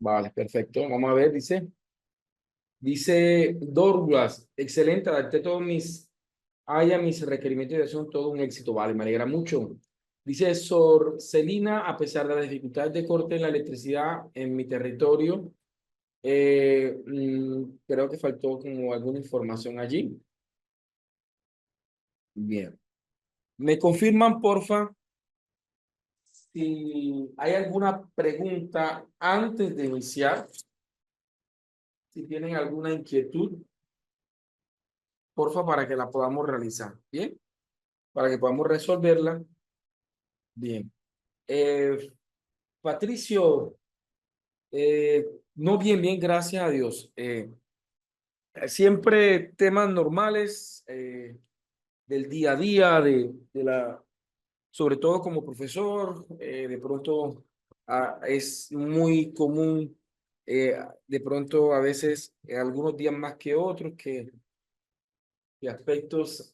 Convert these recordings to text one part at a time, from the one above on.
Vale, perfecto. Vamos a ver, dice Douglas, excelente, adapté todos mis requerimientos de acción, todo un éxito. Vale, me alegra mucho. Dice Sor Celina, a pesar de las dificultades de corte en la electricidad en mi territorio, creo que faltó como alguna información allí. Bien. ¿Me confirman, porfa, si hay alguna pregunta antes de iniciar? Si tienen alguna inquietud, porfa, para que la podamos realizar. Bien, para que podamos resolverla. Bien. Patricio, no, bien, bien, gracias a Dios. Siempre temas normales del día a día, sobre todo como profesor, de pronto es muy común, de pronto a veces, algunos días más que otros, que aspectos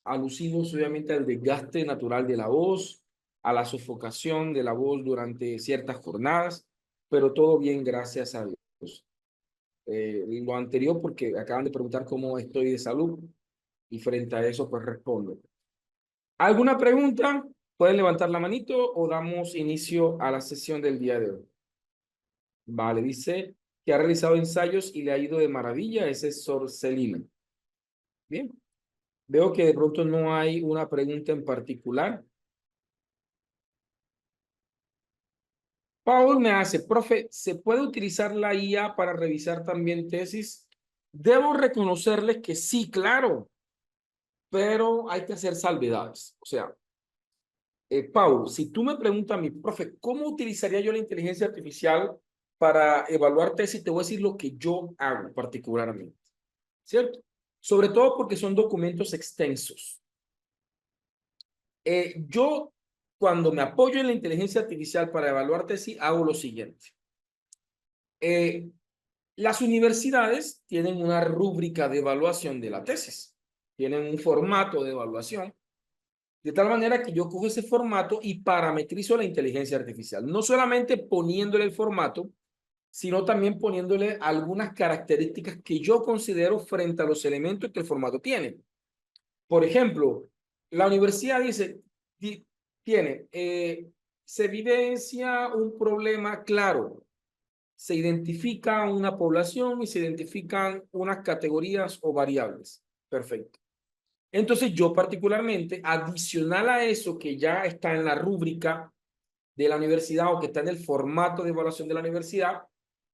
alusivos obviamente al desgaste natural de la voz, a la sofocación de la voz durante ciertas jornadas, pero todo bien, gracias a Dios. Lo anterior porque acaban de preguntar cómo estoy de salud y frente a eso pues respondo. ¿Alguna pregunta? Pueden levantar la manito o damos inicio a la sesión del día de hoy. Vale, dice que ha realizado ensayos y le ha ido de maravilla. Ese es Sor Celina. Bien, veo que de pronto no hay una pregunta en particular. Paul me hace, profe, ¿se puede utilizar la IA para revisar también tesis? Debo reconocerles que sí, claro, pero hay que hacer salvedades. O sea, Paul, si tú me preguntas a mí, profe, ¿cómo utilizaría yo la inteligencia artificial para evaluar tesis? Te voy a decir lo que yo hago particularmente, ¿cierto? Sobre todo porque son documentos extensos. Yo, cuando me apoyo en la inteligencia artificial para evaluar tesis, hago lo siguiente. Las universidades tienen una rúbrica de evaluación de la tesis, tienen un formato de evaluación, de tal manera que yo cojo ese formato y parametrizo la inteligencia artificial, no solamente poniéndole el formato, sino también poniéndole algunas características que yo considero frente a los elementos que el formato tiene. Por ejemplo, la universidad tiene, se evidencia un problema claro, se identifica una población y se identifican unas categorías o variables. Perfecto. Entonces yo particularmente, adicional a eso que ya está en la rúbrica de la universidad o que está en el formato de evaluación de la universidad,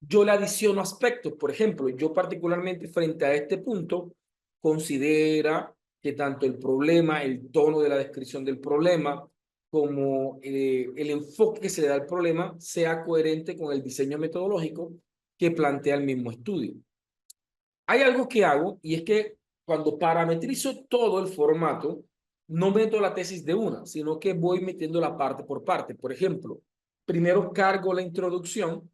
yo le adiciono aspectos. Por ejemplo, yo particularmente frente a este punto, considera que tanto el problema, el tono de la descripción del problema, como el enfoque que se le da al problema sea coherente con el diseño metodológico que plantea el mismo estudio. Hay algo que hago y es que cuando parametrizo todo el formato, no meto la tesis de una, sino que voy metiendo la parte por parte. Por ejemplo, primero cargo la introducción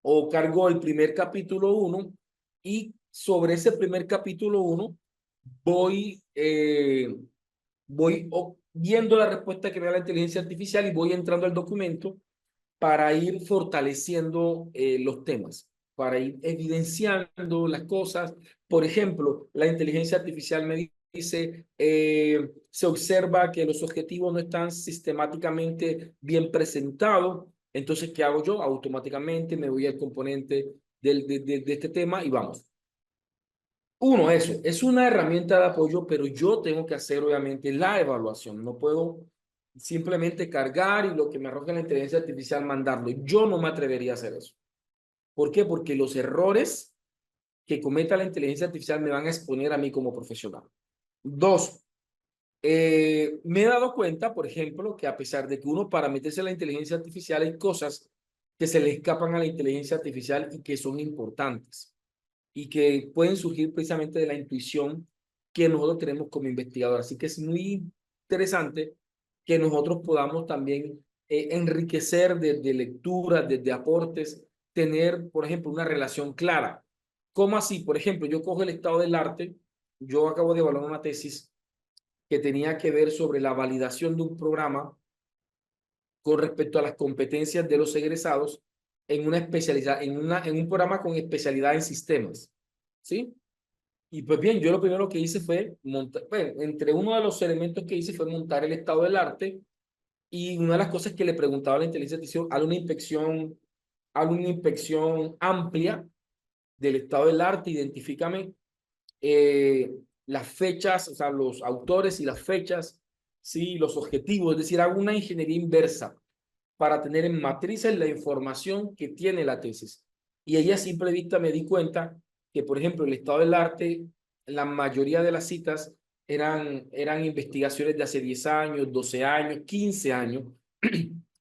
o cargo el primer capítulo 1 y sobre ese primer capítulo 1 voy, viendo la respuesta que me da la inteligencia artificial y voy entrando al documento para ir fortaleciendo los temas, para ir evidenciando las cosas. Por ejemplo, la inteligencia artificial me dice, se observa que los objetivos no están sistemáticamente bien presentados. Entonces, ¿qué hago yo? Automáticamente me voy al componente de este tema y vamos. Uno, eso, es una herramienta de apoyo, pero yo tengo que hacer obviamente la evaluación. No puedo simplemente cargar y lo que me arroja la inteligencia artificial mandarlo. Yo no me atrevería a hacer eso. ¿Por qué? Porque los errores que cometa la inteligencia artificial me van a exponer a mí como profesional. Dos, me he dado cuenta, por ejemplo, que a pesar de que uno para meterse en la inteligencia artificial hay cosas que se le escapan a la inteligencia artificial y que son importantes y que pueden surgir precisamente de la intuición que nosotros tenemos como investigadores. Así que es muy interesante que nosotros podamos también enriquecer de lecturas, de aportes, tener, por ejemplo, una relación clara. ¿Cómo así? Por ejemplo, yo cojo el estado del arte, yo acabo de evaluar una tesis que tenía que ver sobre la validación de un programa con respecto a las competencias de los egresados en una especialidad, en un programa con especialidad en sistemas, ¿sí? Y pues bien, yo lo primero que hice fue montar, bueno, entre uno de los elementos que hice fue montar el estado del arte y una de las cosas que le preguntaba a la inteligencia artificial, hazle una inspección amplia del estado del arte, identifícame las fechas, o sea, los autores y las fechas, sí, los objetivos, es decir, hago una ingeniería inversa para tener en matrices la información que tiene la tesis. Y ahí a simple vista me di cuenta que, por ejemplo, el estado del arte, la mayoría de las citas eran investigaciones de hace 10 años, 12 años, 15 años.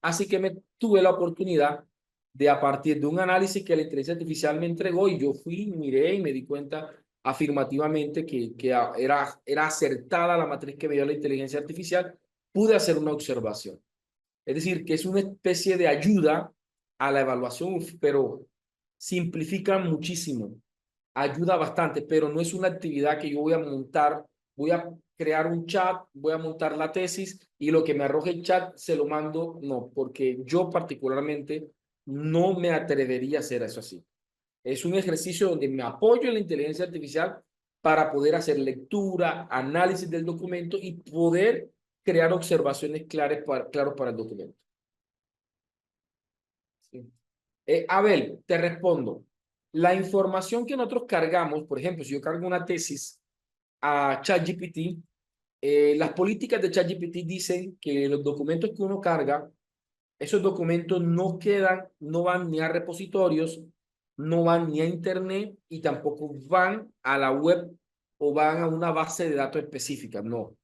Así que me tuve la oportunidad de, a partir de un análisis que la inteligencia artificial me entregó, y yo fui, miré y me di cuenta afirmativamente que era acertada la matriz que me dio la inteligencia artificial, pude hacer una observación. Es decir, que es una especie de ayuda a la evaluación, pero simplifica muchísimo, ayuda bastante, pero no es una actividad que yo voy a montar, voy a crear un chat, voy a montar la tesis y lo que me arroje el chat se lo mando, no, porque yo particularmente no me atrevería a hacer eso así. Es un ejercicio donde me apoyo en la inteligencia artificial para poder hacer lectura, análisis del documento y poder crear observaciones claras para el documento. Sí. Abel, te respondo. La información que nosotros cargamos, por ejemplo, si yo cargo una tesis a ChatGPT, las políticas de ChatGPT dicen que los documentos que uno carga, esos documentos no quedan, no van ni a repositorios, no van ni a internet y tampoco van a la web o van a una base de datos específica, no.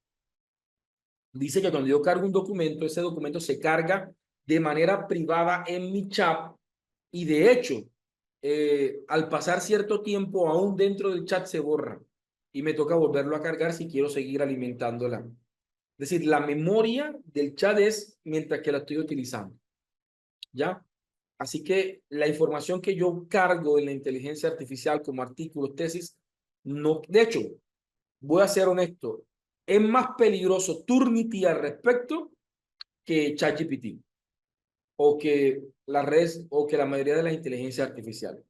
Dice que cuando yo cargo un documento, ese documento se carga de manera privada en mi chat y de hecho, al pasar cierto tiempo, aún dentro del chat se borra y me toca volverlo a cargar si quiero seguir alimentándola. Es decir, la memoria del chat es mientras que la estoy utilizando. ¿Ya? Así que la información que yo cargo en la inteligencia artificial como artículos, tesis, no, de hecho, voy a ser honesto, es más peligroso Turnitin al respecto que ChatGPT o que las redes o que la mayoría de las inteligencias artificiales.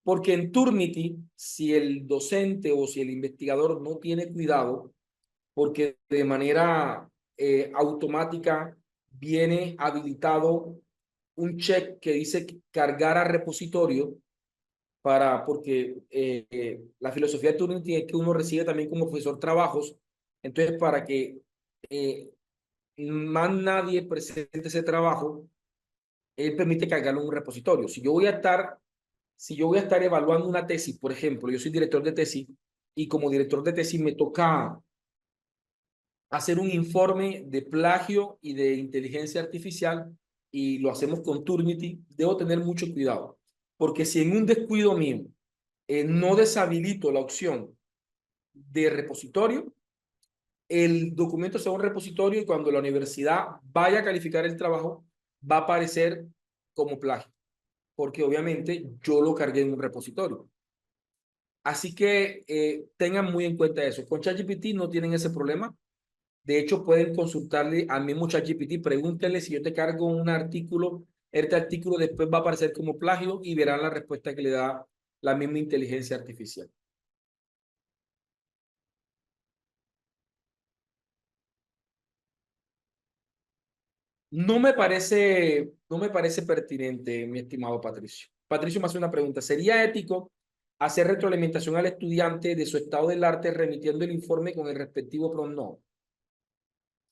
Porque en Turnitin, si el docente o si el investigador no tiene cuidado, porque de manera automática viene habilitado un check que dice cargar a repositorio porque la filosofía de Turing es que uno recibe también como profesor trabajos, entonces para que eh, más nadie presente ese trabajo, él permite cargarlo en un repositorio. Si yo voy a estar evaluando una tesis, por ejemplo, yo soy director de tesis y como director de tesis me toca hacer un informe de plagio y de inteligencia artificial y lo hacemos con Turnitin, debo tener mucho cuidado, porque si en un descuido mío no deshabilito la opción de repositorio, el documento se va a un repositorio y cuando la universidad vaya a calificar el trabajo, va a aparecer como plagio, porque obviamente yo lo cargué en un repositorio. Así que tengan muy en cuenta eso. Con ChatGPT no tienen ese problema. De hecho, pueden consultarle al mismo ChatGPT, pregúntenle si yo te cargo un artículo, este artículo después va a aparecer como plagio y verán la respuesta que le da la misma inteligencia artificial. No me parece pertinente, mi estimado Patricio. Patricio me hace una pregunta. ¿Sería ético hacer retroalimentación al estudiante de su estado del arte remitiendo el informe con el respectivo prompt? No.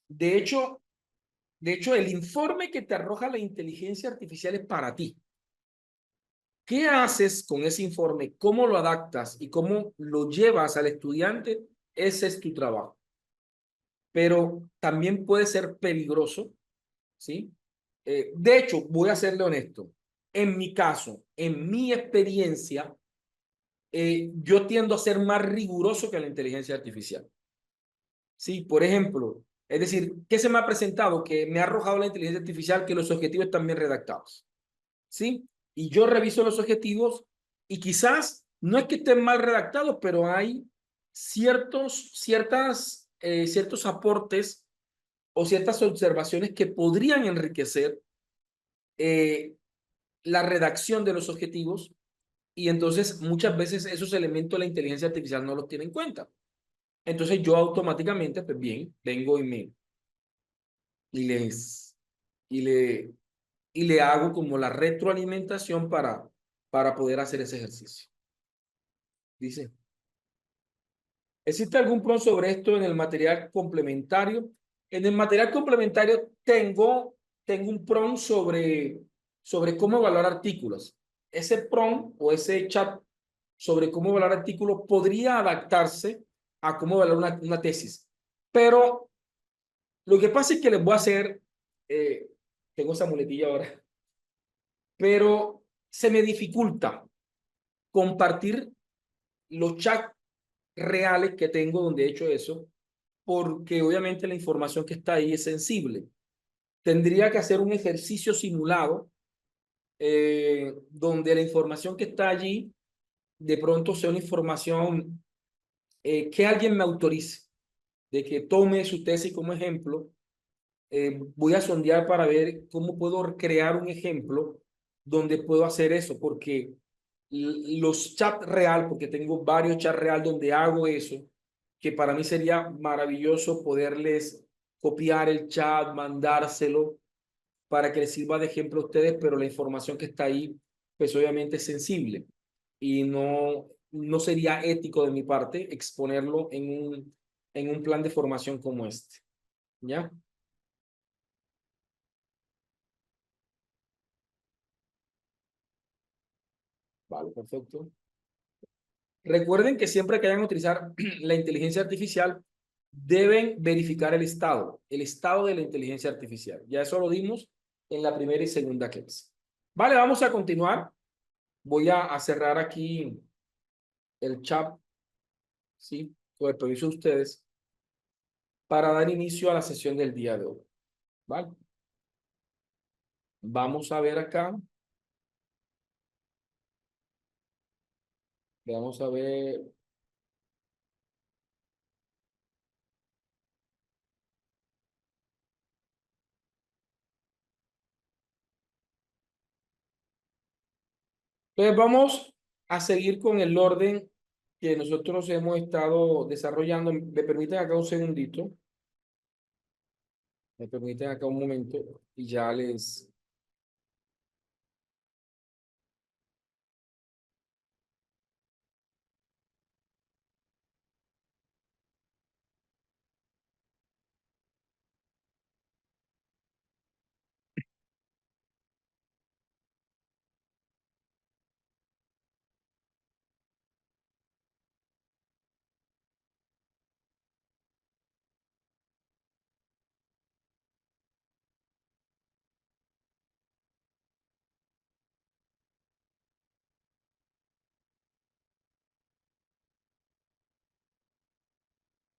De hecho, el informe que te arroja la inteligencia artificial es para ti. ¿Qué haces con ese informe? ¿Cómo lo adaptas y cómo lo llevas al estudiante? Ese es tu trabajo. Pero también puede ser peligroso, ¿sí? De hecho, voy a serle honesto. En mi caso, en mi experiencia, yo tiendo a ser más riguroso que la inteligencia artificial. Sí, por ejemplo, es decir, ¿qué se me ha presentado? Que me ha arrojado la inteligencia artificial que los objetivos están bien redactados. ¿Sí? Y yo reviso los objetivos y quizás no es que estén mal redactados, pero hay ciertos aportes o ciertas observaciones que podrían enriquecer la redacción de los objetivos y entonces muchas veces esos elementos de la inteligencia artificial no los tiene en cuenta. Entonces yo automáticamente, pues bien, vengo y les, y le, y le hago como la retroalimentación para poder hacer ese ejercicio. Dice, ¿existe algún prompt sobre esto en el material complementario? En el material complementario tengo un prompt sobre cómo evaluar artículos. Ese prompt o ese chat sobre cómo evaluar artículos podría adaptarse a cómo evaluar una tesis. Pero lo que pasa es que les voy a hacer, tengo esa muletilla ahora, pero se me dificulta compartir los chats reales que tengo donde he hecho eso, porque obviamente la información que está ahí es sensible. Tendría que hacer un ejercicio simulado donde la información que está allí de pronto sea una información que alguien me autorice, de que tome su tesis como ejemplo. Voy a sondear para ver cómo puedo crear un ejemplo donde puedo hacer eso, porque los chats real, porque tengo varios chats real donde hago eso, que para mí sería maravilloso poderles copiar el chat, mandárselo para que les sirva de ejemplo a ustedes, pero la información que está ahí, pues obviamente es sensible y no sería ético de mi parte exponerlo en un plan de formación como este. ¿Ya? Vale, perfecto. Recuerden que siempre que vayan a utilizar la inteligencia artificial, deben verificar el estado de la inteligencia artificial. Ya eso lo dimos en la primera y segunda clase. Vale, vamos a continuar. Voy a cerrar aquí el chat, ¿sí? Con el permiso de ustedes, para dar inicio a la sesión del día de hoy. ¿Vale? Vamos a ver acá. Vamos a ver. Entonces vamos a seguir con el orden que nosotros hemos estado desarrollando. Me permiten acá un segundito. Me permiten acá un momento y ya les...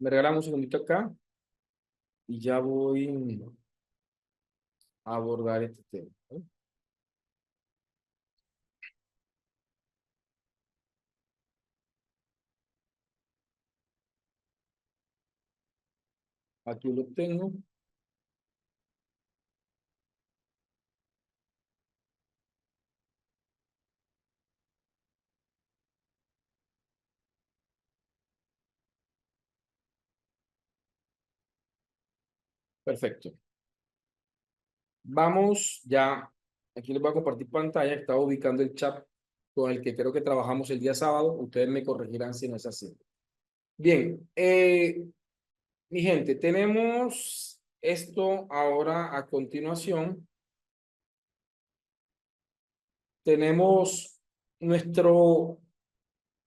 Me regalan un segundito acá y ya voy a abordar este tema, ¿no? Aquí lo tengo. Perfecto. Vamos ya. Aquí les voy a compartir pantalla. Estaba ubicando el chat con el que creo que trabajamos el día sábado. Ustedes me corregirán si no es así. Bien. Mi gente, tenemos esto ahora a continuación. Tenemos nuestro,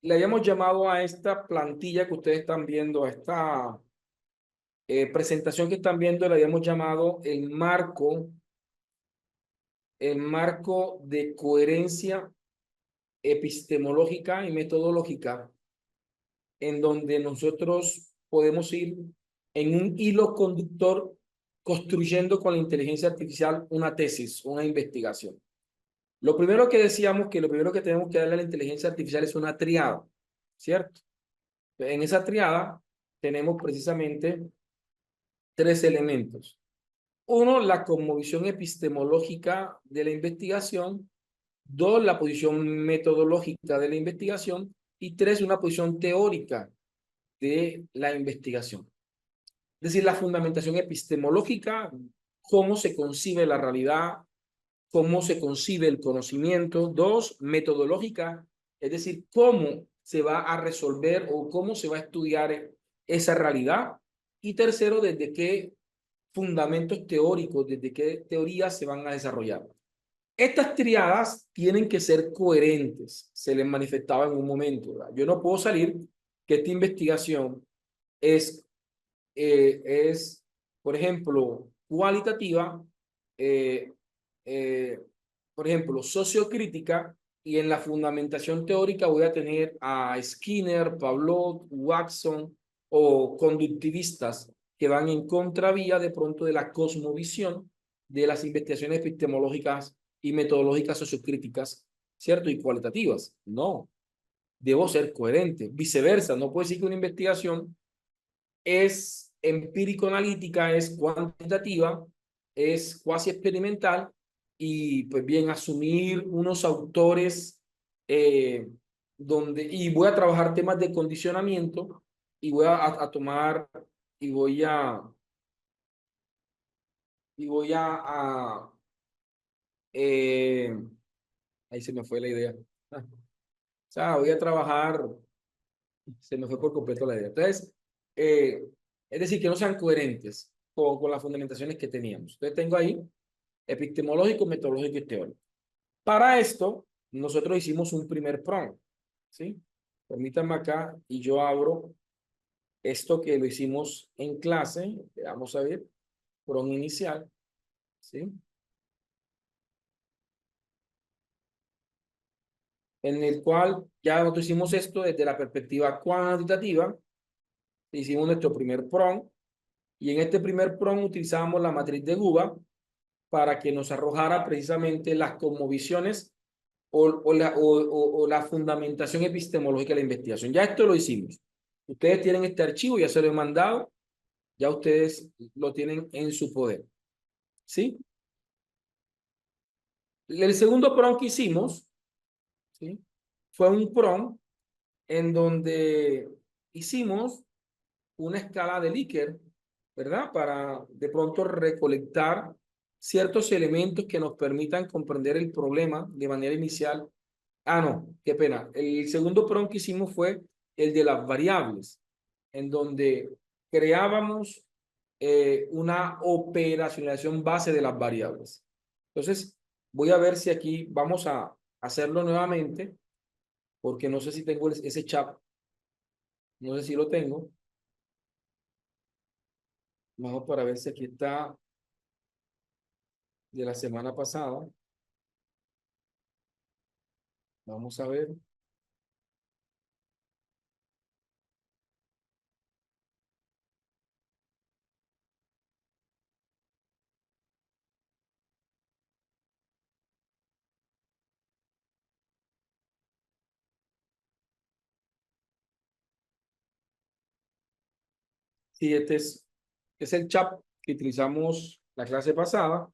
le habíamos llamado a esta plantilla que ustedes están viendo, a esta presentación que están viendo, le habíamos llamado el marco de coherencia epistemológica y metodológica, en donde nosotros podemos ir en un hilo conductor construyendo con la inteligencia artificial una tesis, una investigación. Lo primero que decíamos que lo primero que tenemos que darle a la inteligencia artificial es una triada, ¿cierto? En esa triada tenemos precisamente tres elementos. Uno, la cosmovisión epistemológica de la investigación. 2, la posición metodológica de la investigación. Y 3, una posición teórica de la investigación. Es decir, la fundamentación epistemológica, cómo se concibe la realidad, cómo se concibe el conocimiento. 2, metodológica, es decir, cómo se va a resolver o cómo se va a estudiar esa realidad. Y tercero, desde qué fundamentos teóricos, desde qué teorías se van a desarrollar. Estas triadas tienen que ser coherentes, se les manifestaba en un momento, ¿verdad? Yo no puedo salir que esta investigación es, es por ejemplo, cualitativa, eh, eh, por ejemplo, sociocrítica, y en la fundamentación teórica voy a tener a Skinner, Pavlov, Watson o conductivistas que van en contravía de pronto de la cosmovisión de las investigaciones epistemológicas y metodológicas sociocríticas, ¿cierto? Y cualitativas. No, debo ser coherente. Viceversa, no puedo decir que una investigación es empírico-analítica, es cuantitativa, es cuasi experimental y pues bien asumir unos autores y voy a trabajar temas de condicionamiento y voy a tomar y voy a eh, ahí se me fue la idea. O sea, voy a trabajar, se me fue por completo la idea. Entonces, es decir, que no sean coherentes con las fundamentaciones que teníamos. Entonces, tengo ahí epistemológico, metodológico y teórico. Para esto, nosotros hicimos un primer prompt, ¿sí? Permítanme acá y yo abro esto que lo hicimos en clase. Vamos a ver, prompt inicial, ¿sí? En el cual ya nosotros hicimos esto desde la perspectiva cuantitativa, hicimos nuestro primer prompt, y en este primer prompt utilizamos la matriz de Guba para que nos arrojara precisamente las cosmovisiones o la fundamentación epistemológica de la investigación. Ya esto lo hicimos. Ustedes tienen este archivo, ya se lo he mandado, ya ustedes lo tienen en su poder. ¿Sí? El segundo prompt que hicimos, ¿sí? Fue un prompt en donde hicimos una escala de Likert, ¿verdad? Para de pronto recolectar ciertos elementos que nos permitan comprender el problema de manera inicial. Ah, no, qué pena. El segundo prompt que hicimos fue el de las variables, en donde creábamos una operacionalización base de las variables. Entonces, voy a ver si aquí vamos a hacerlo nuevamente, porque no sé si tengo ese chat, no sé si lo tengo. Vamos para ver si aquí está de la semana pasada. Vamos a ver. Sí, es el chat que utilizamos la clase pasada,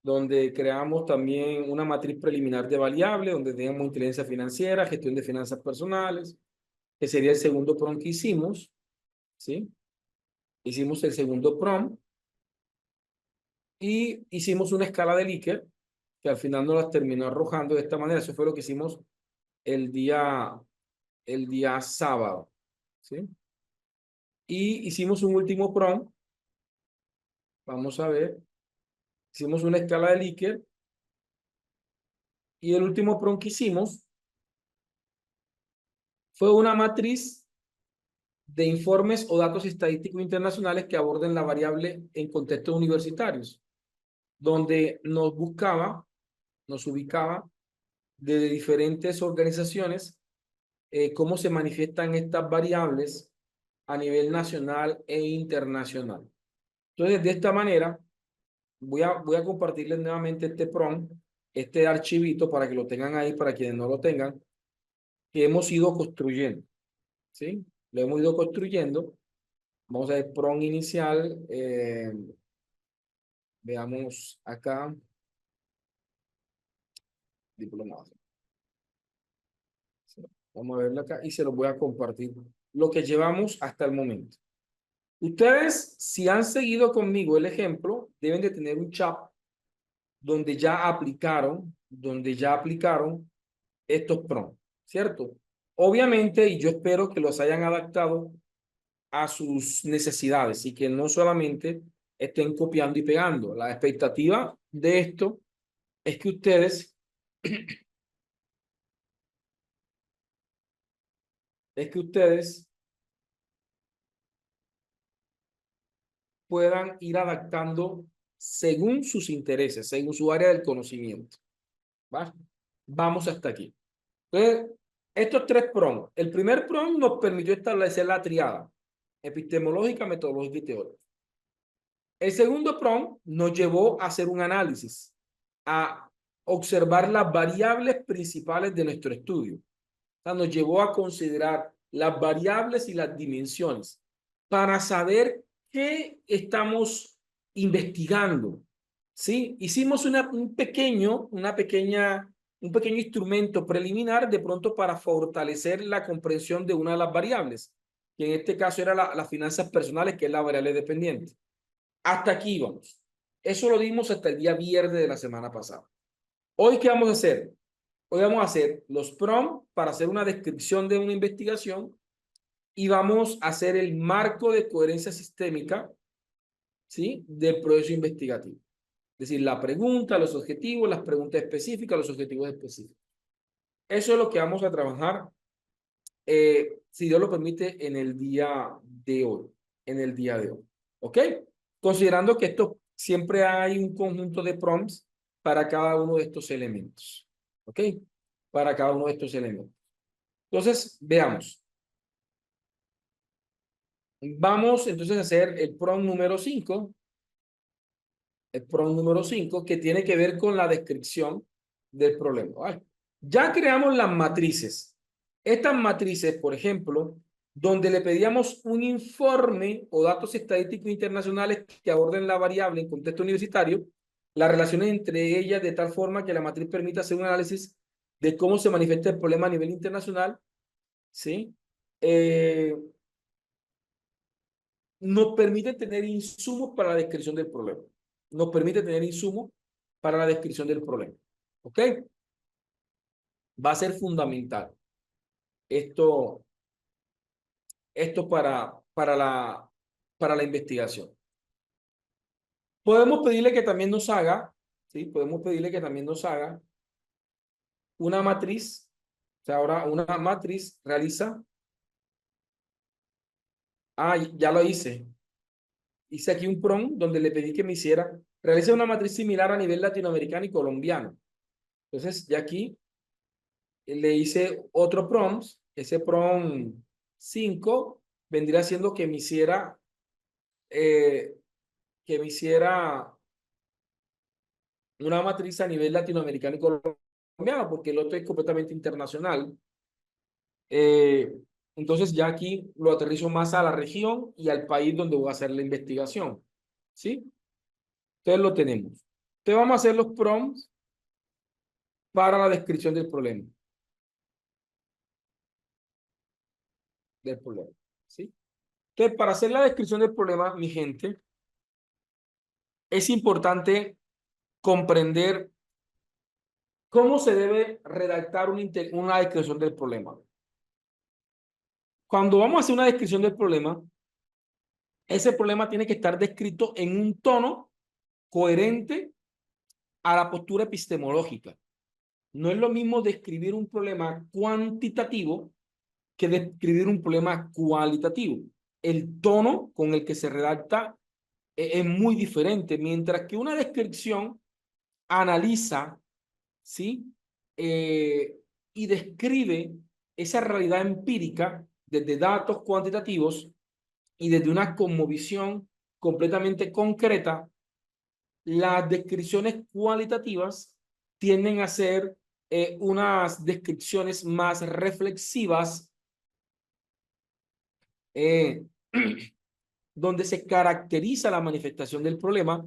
donde creamos también una matriz preliminar de variables, donde tenemos inteligencia financiera, gestión de finanzas personales, que sería el segundo prompt que hicimos, ¿sí? Hicimos el segundo prompt y hicimos una escala de Likert, que al final nos las terminó arrojando de esta manera. Eso fue lo que hicimos el día, el día sábado, ¿sí? Y hicimos un último prompt, vamos a ver, hicimos una escala de Likert y el último prompt que hicimos fue una matriz de informes o datos estadísticos internacionales que aborden la variable en contextos universitarios, donde nos ubicaba de diferentes organizaciones, cómo se manifiestan estas variables a nivel nacional e internacional. Entonces, de esta manera, voy a compartirles nuevamente este prompt, este archivito para que lo tengan ahí, para quienes no lo tengan, que hemos ido construyendo, ¿sí? Lo hemos ido construyendo. Vamos a ver prompt inicial. Veamos acá. diplomado. Vamos a verlo acá y se los voy a compartir lo que llevamos hasta el momento. Ustedes, si han seguido conmigo el ejemplo, deben de tener un chat donde ya aplicaron estos prompts, ¿cierto? Obviamente, y yo espero que los hayan adaptado a sus necesidades y que no solamente estén copiando y pegando. La expectativa de esto es que ustedes puedan ir adaptando según sus intereses, según su área del conocimiento. ¿Va? Vamos hasta aquí. Entonces, estos tres prompts. El primer prompt nos permitió establecer la triada epistemológica, metodológica y teórica. El segundo prompt nos llevó a hacer un análisis, a observar las variables principales de nuestro estudio. O sea, nos llevó a considerar las variables y las dimensiones para saber qué estamos investigando. ¿Sí? Hicimos un pequeño instrumento preliminar de pronto para fortalecer la comprensión de una de las variables, que en este caso era las finanzas personales, que es la variable dependiente. Hasta aquí vamos. Eso lo dimos hasta el día viernes de la semana pasada. Hoy, ¿qué vamos a hacer? Hoy vamos a hacer los prompts para hacer una descripción de una investigación y vamos a hacer el marco de coherencia sistémica, ¿sí?, del proceso investigativo. Es decir, la pregunta, los objetivos, las preguntas específicas, los objetivos específicos. Eso es lo que vamos a trabajar, si Dios lo permite, en el día de hoy. En el día de hoy. ¿Ok? Considerando que esto siempre hay un conjunto de prompts para cada uno de estos elementos. ¿Ok? Para cada uno de estos elementos. Entonces, veamos. Vamos entonces a hacer el prompt número 5. El prompt número 5, que tiene que ver con la descripción del problema. ¿Vale? Ya creamos las matrices. Estas matrices, por ejemplo, donde le pedíamos un informe o datos estadísticos internacionales que aborden la variable en contexto universitario, las relaciones entre ellas de tal forma que la matriz permita hacer un análisis de cómo se manifiesta el problema a nivel internacional, ¿sí? Nos permite tener insumos para la descripción del problema. Nos permite tener insumos para la descripción del problema. ¿Ok? Va a ser fundamental esto para la investigación. Podemos pedirle que también nos haga, ¿sí? Podemos pedirle que también nos haga una matriz. O sea, ahora una matriz realiza. Ah, ya lo hice. Hice aquí un prompt donde le pedí que me hiciera, realice una matriz similar a nivel latinoamericano y colombiano. Entonces, ya aquí le hice otro prompt. Ese prompt 5 vendría siendo que me hiciera una matriz a nivel latinoamericano y colombiano, porque el otro es completamente internacional. Eh, entonces ya aquí lo aterrizo más a la región y al país donde voy a hacer la investigación. ¿Sí? Entonces lo tenemos. Entonces vamos a hacer los prompts para la descripción del problema. ¿Sí? Entonces, para hacer la descripción del problema, mi gente, es importante comprender cómo se debe redactar una descripción del problema. Cuando vamos a hacer una descripción del problema, ese problema tiene que estar descrito en un tono coherente a la postura epistemológica. No es lo mismo describir un problema cuantitativo que describir un problema cualitativo. El tono con el que se redacta es muy diferente, mientras que una descripción analiza, ¿sí? Y describe esa realidad empírica desde datos cuantitativos y desde una cosmovisión completamente concreta. Las descripciones cualitativas tienden a ser unas descripciones más reflexivas, donde se caracteriza la manifestación del problema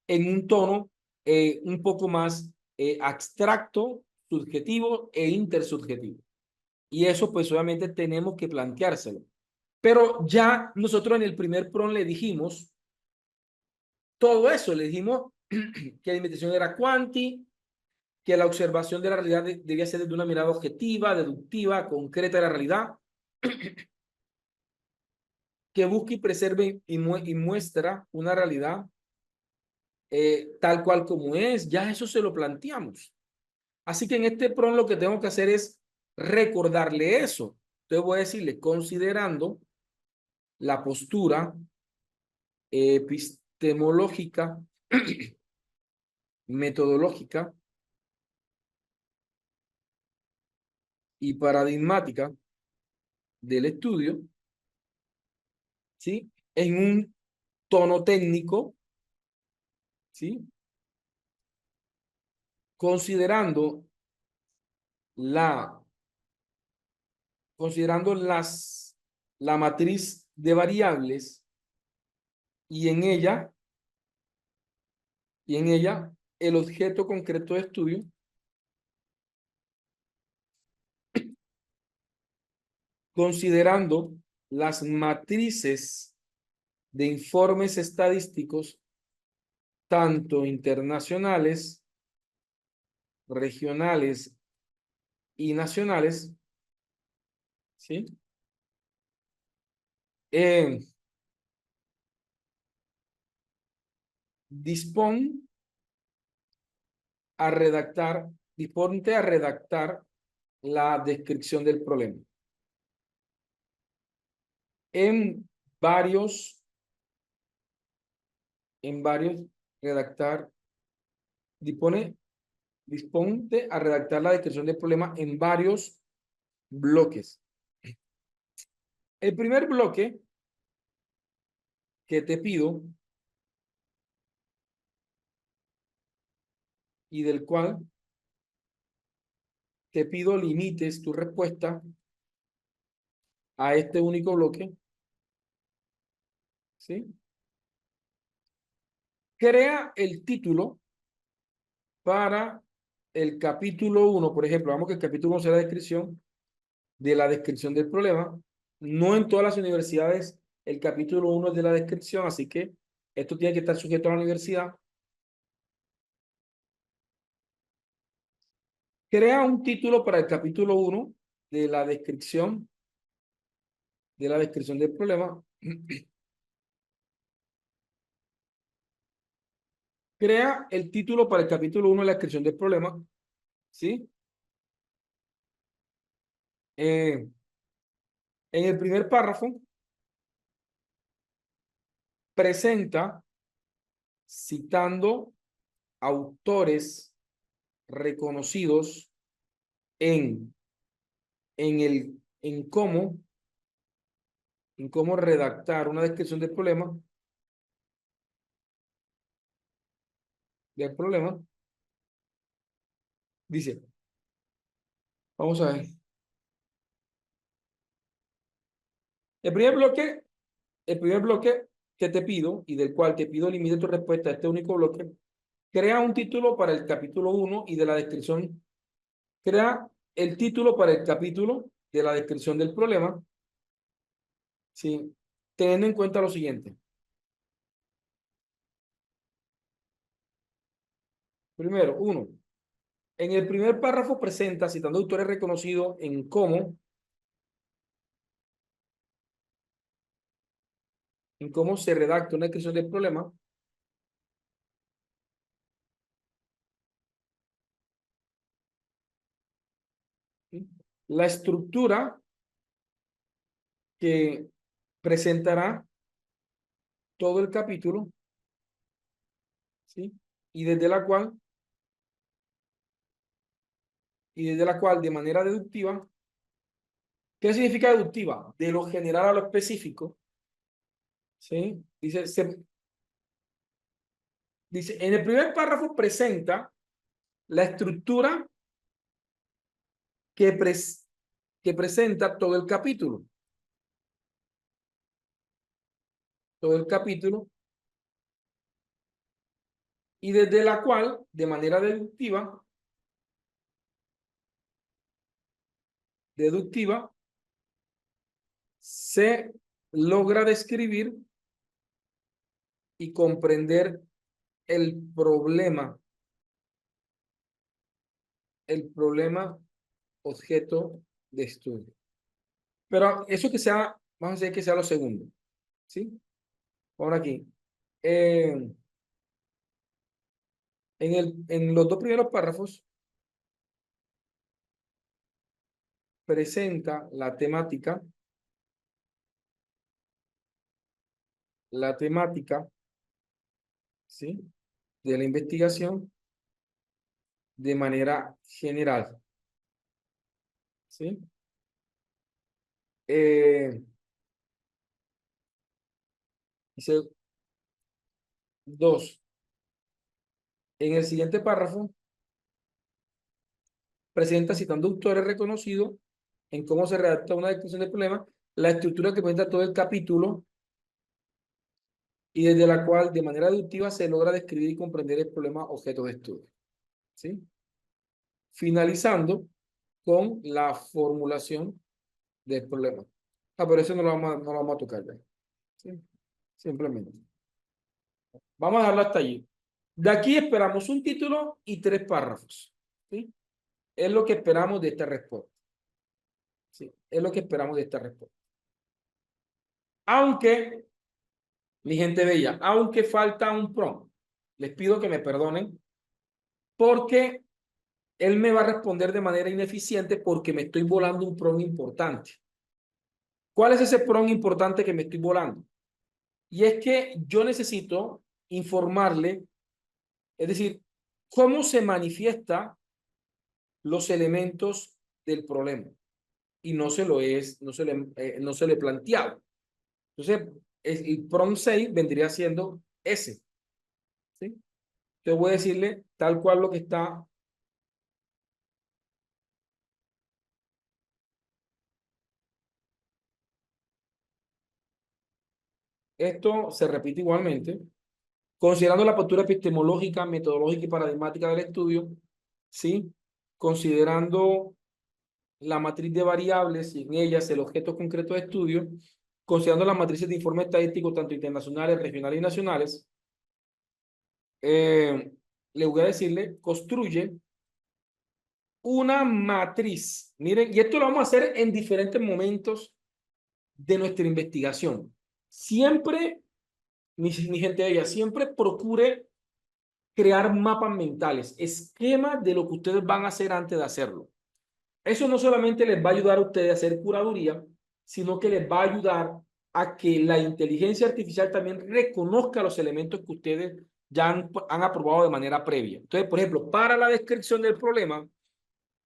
en un tono un poco más abstracto, subjetivo e intersubjetivo. Y eso pues obviamente tenemos que planteárselo. Pero ya nosotros en el primer PRON le dijimos todo eso, le dijimos que la investigación era cuanti, que la observación de la realidad debía ser desde una mirada objetiva, deductiva, concreta de la realidad, que busca y preserve y muestra una realidad tal cual como es. Ya eso se lo planteamos. Así que en este PRON lo que tengo que hacer es recordarle eso. Entonces voy a decirle, considerando la postura epistemológica, metodológica y paradigmática del estudio, ¿sí? En un tono técnico, ¿sí? Considerando la, considerando la matriz de variables y en ella el objeto concreto de estudio, considerando las matrices de informes estadísticos, tanto internacionales, regionales y nacionales, ¿sí? Eh, dispón a redactar, disponte a redactar la descripción del problema. En varios, redactar, disponte a redactar la descripción del problema en varios bloques. El primer bloque que te pido y del cual te pido limites tu respuesta a este único bloque, ¿sí? Crea el título para el capítulo 1, por ejemplo, vamos que el capítulo 1 sea la descripción de la descripción del problema. No en todas las universidades el capítulo 1 es de la descripción, así que esto tiene que estar sujeto a la universidad. Crea un título para el capítulo 1 de la descripción del problema. Crea el título para el capítulo 1 de la descripción del problema, ¿sí? En el primer párrafo, presenta, citando autores reconocidos en, en cómo redactar una descripción del problema, dice, vamos a ver, el primer bloque, el primer bloque que te pido y del cual te pido limite tu respuesta a este único bloque, crea un título para el capítulo 1 y de la descripción, crea el título para el capítulo de la descripción del problema, ¿sí? Teniendo en cuenta lo siguiente. Primero, uno, en el primer párrafo presenta, citando autores reconocidos en cómo se redacta una descripción del problema. ¿Sí? La estructura que presentará todo el capítulo, ¿sí? Y desde la cual de manera deductiva, ¿qué significa deductiva? De lo general a lo específico, ¿sí? Dice, en el primer párrafo presenta la estructura que, que presenta todo el capítulo, y desde la cual, de manera deductiva, deductiva se logra describir y comprender el problema objeto de estudio. Pero eso que sea, vamos a decir que sea lo segundo, ¿sí? Ahora aquí. En los dos primeros párrafos presenta la temática, ¿sí? De la investigación de manera general, ¿sí? Dice dos. En el siguiente párrafo presenta, citando autores reconocidos en cómo se redacta una descripción del problema, la estructura que presenta todo el capítulo y desde la cual de manera deductiva se logra describir y comprender el problema objeto de estudio, ¿sí? Finalizando con la formulación del problema. Pero eso no lo vamos a tocar ya, ¿sí? Simplemente. Vamos a dejarlo hasta allí. De aquí esperamos un título y 3 párrafos, ¿sí? Es lo que esperamos de esta respuesta. Sí, es lo que esperamos de esta respuesta. Aunque, mi gente bella, aunque falta un prompt, les pido que me perdonen porque él me va a responder de manera ineficiente porque me estoy volando un prompt importante. ¿Cuál es ese prompt importante que me estoy volando? Y es que yo necesito informarle, es decir, cómo se manifiesta los elementos del problema. Y no se lo he planteado. Entonces, el prompt 6 vendría siendo ese, ¿sí? Te voy a decirle tal cual lo que está. Esto se repite igualmente. Considerando la postura epistemológica, metodológica y paradigmática del estudio, ¿sí? Considerando la matriz de variables y en ellas el objeto concreto de estudio, considerando las matrices de informe estadístico tanto internacionales, regionales y nacionales, le voy a decirle, construye una matriz. Miren, y esto lo vamos a hacer en diferentes momentos de nuestra investigación. Siempre, mi gente de ella, siempre procure crear mapas mentales, esquemas de lo que ustedes van a hacer antes de hacerlo. Eso no solamente les va a ayudar a ustedes a hacer curaduría, sino que les va a ayudar a que la inteligencia artificial también reconozca los elementos que ustedes ya han aprobado de manera previa. Entonces, por ejemplo, para la descripción del problema,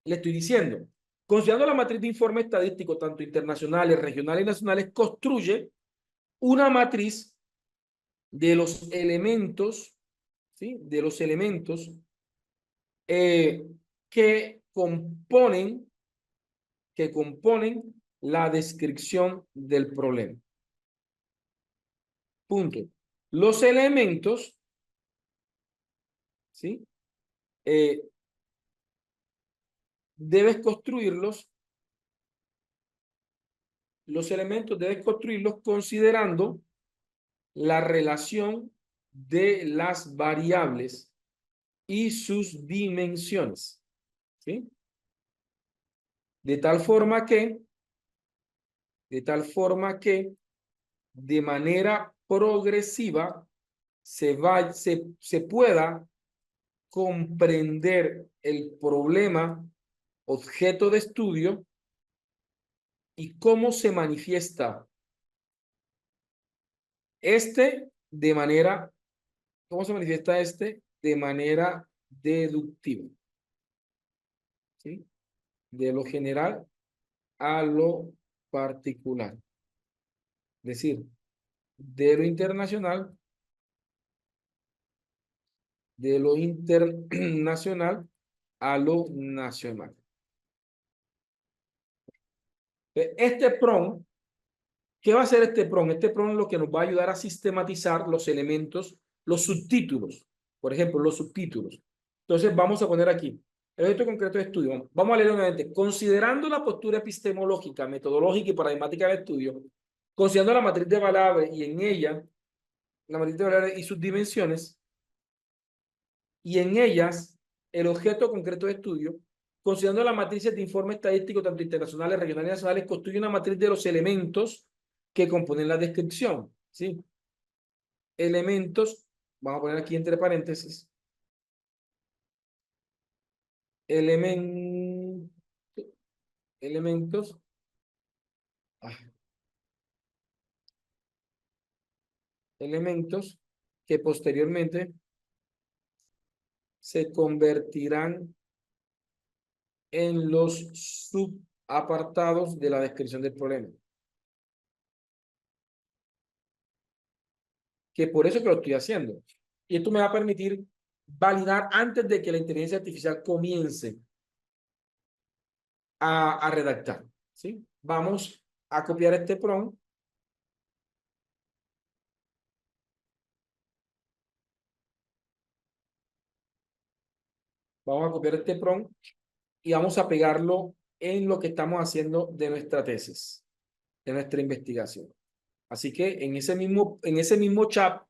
le estoy diciendo, considerando la matriz de informe estadístico, tanto internacionales, regionales y nacionales, construye una matriz de los elementos, ¿sí? De los elementos que componen la descripción del problema. Punto. Los elementos, ¿sí? Debes construirlos, considerando la relación de las variables y sus dimensiones, ¿sí? De tal forma que de manera progresiva se pueda comprender el problema objeto de estudio y cómo se manifiesta de manera deductiva, ¿sí? De lo general a lo particular. Es decir, de lo internacional a lo nacional. Este PROM, ¿qué va a hacer este PROM? Este PROM es lo que nos va a ayudar a sistematizar los elementos, los subtítulos. Por ejemplo, los subtítulos. Entonces, vamos a poner aquí. El objeto concreto de estudio. Vamos a leer nuevamente. Considerando la postura epistemológica, metodológica y paradigmática del estudio, considerando la matriz de Valabre y en ella, la matriz de Valabre y sus dimensiones, y en ellas el objeto concreto de estudio, considerando las matrices de informe estadístico, tanto internacionales, regionales y nacionales, constituye una matriz de los elementos que componen la descripción. ¿Sí? Elementos, vamos a poner aquí entre paréntesis, elementos, ah, elementos que posteriormente se convertirán en los subapartados de la descripción del problema. Que por eso que lo estoy haciendo. Y esto me va a permitir validar antes de que la inteligencia artificial comience a redactar. ¿Sí? Vamos a copiar este prompt. Vamos a copiar este prompt y vamos a pegarlo en lo que estamos haciendo de nuestra tesis, de nuestra investigación. Así que en ese mismo chat,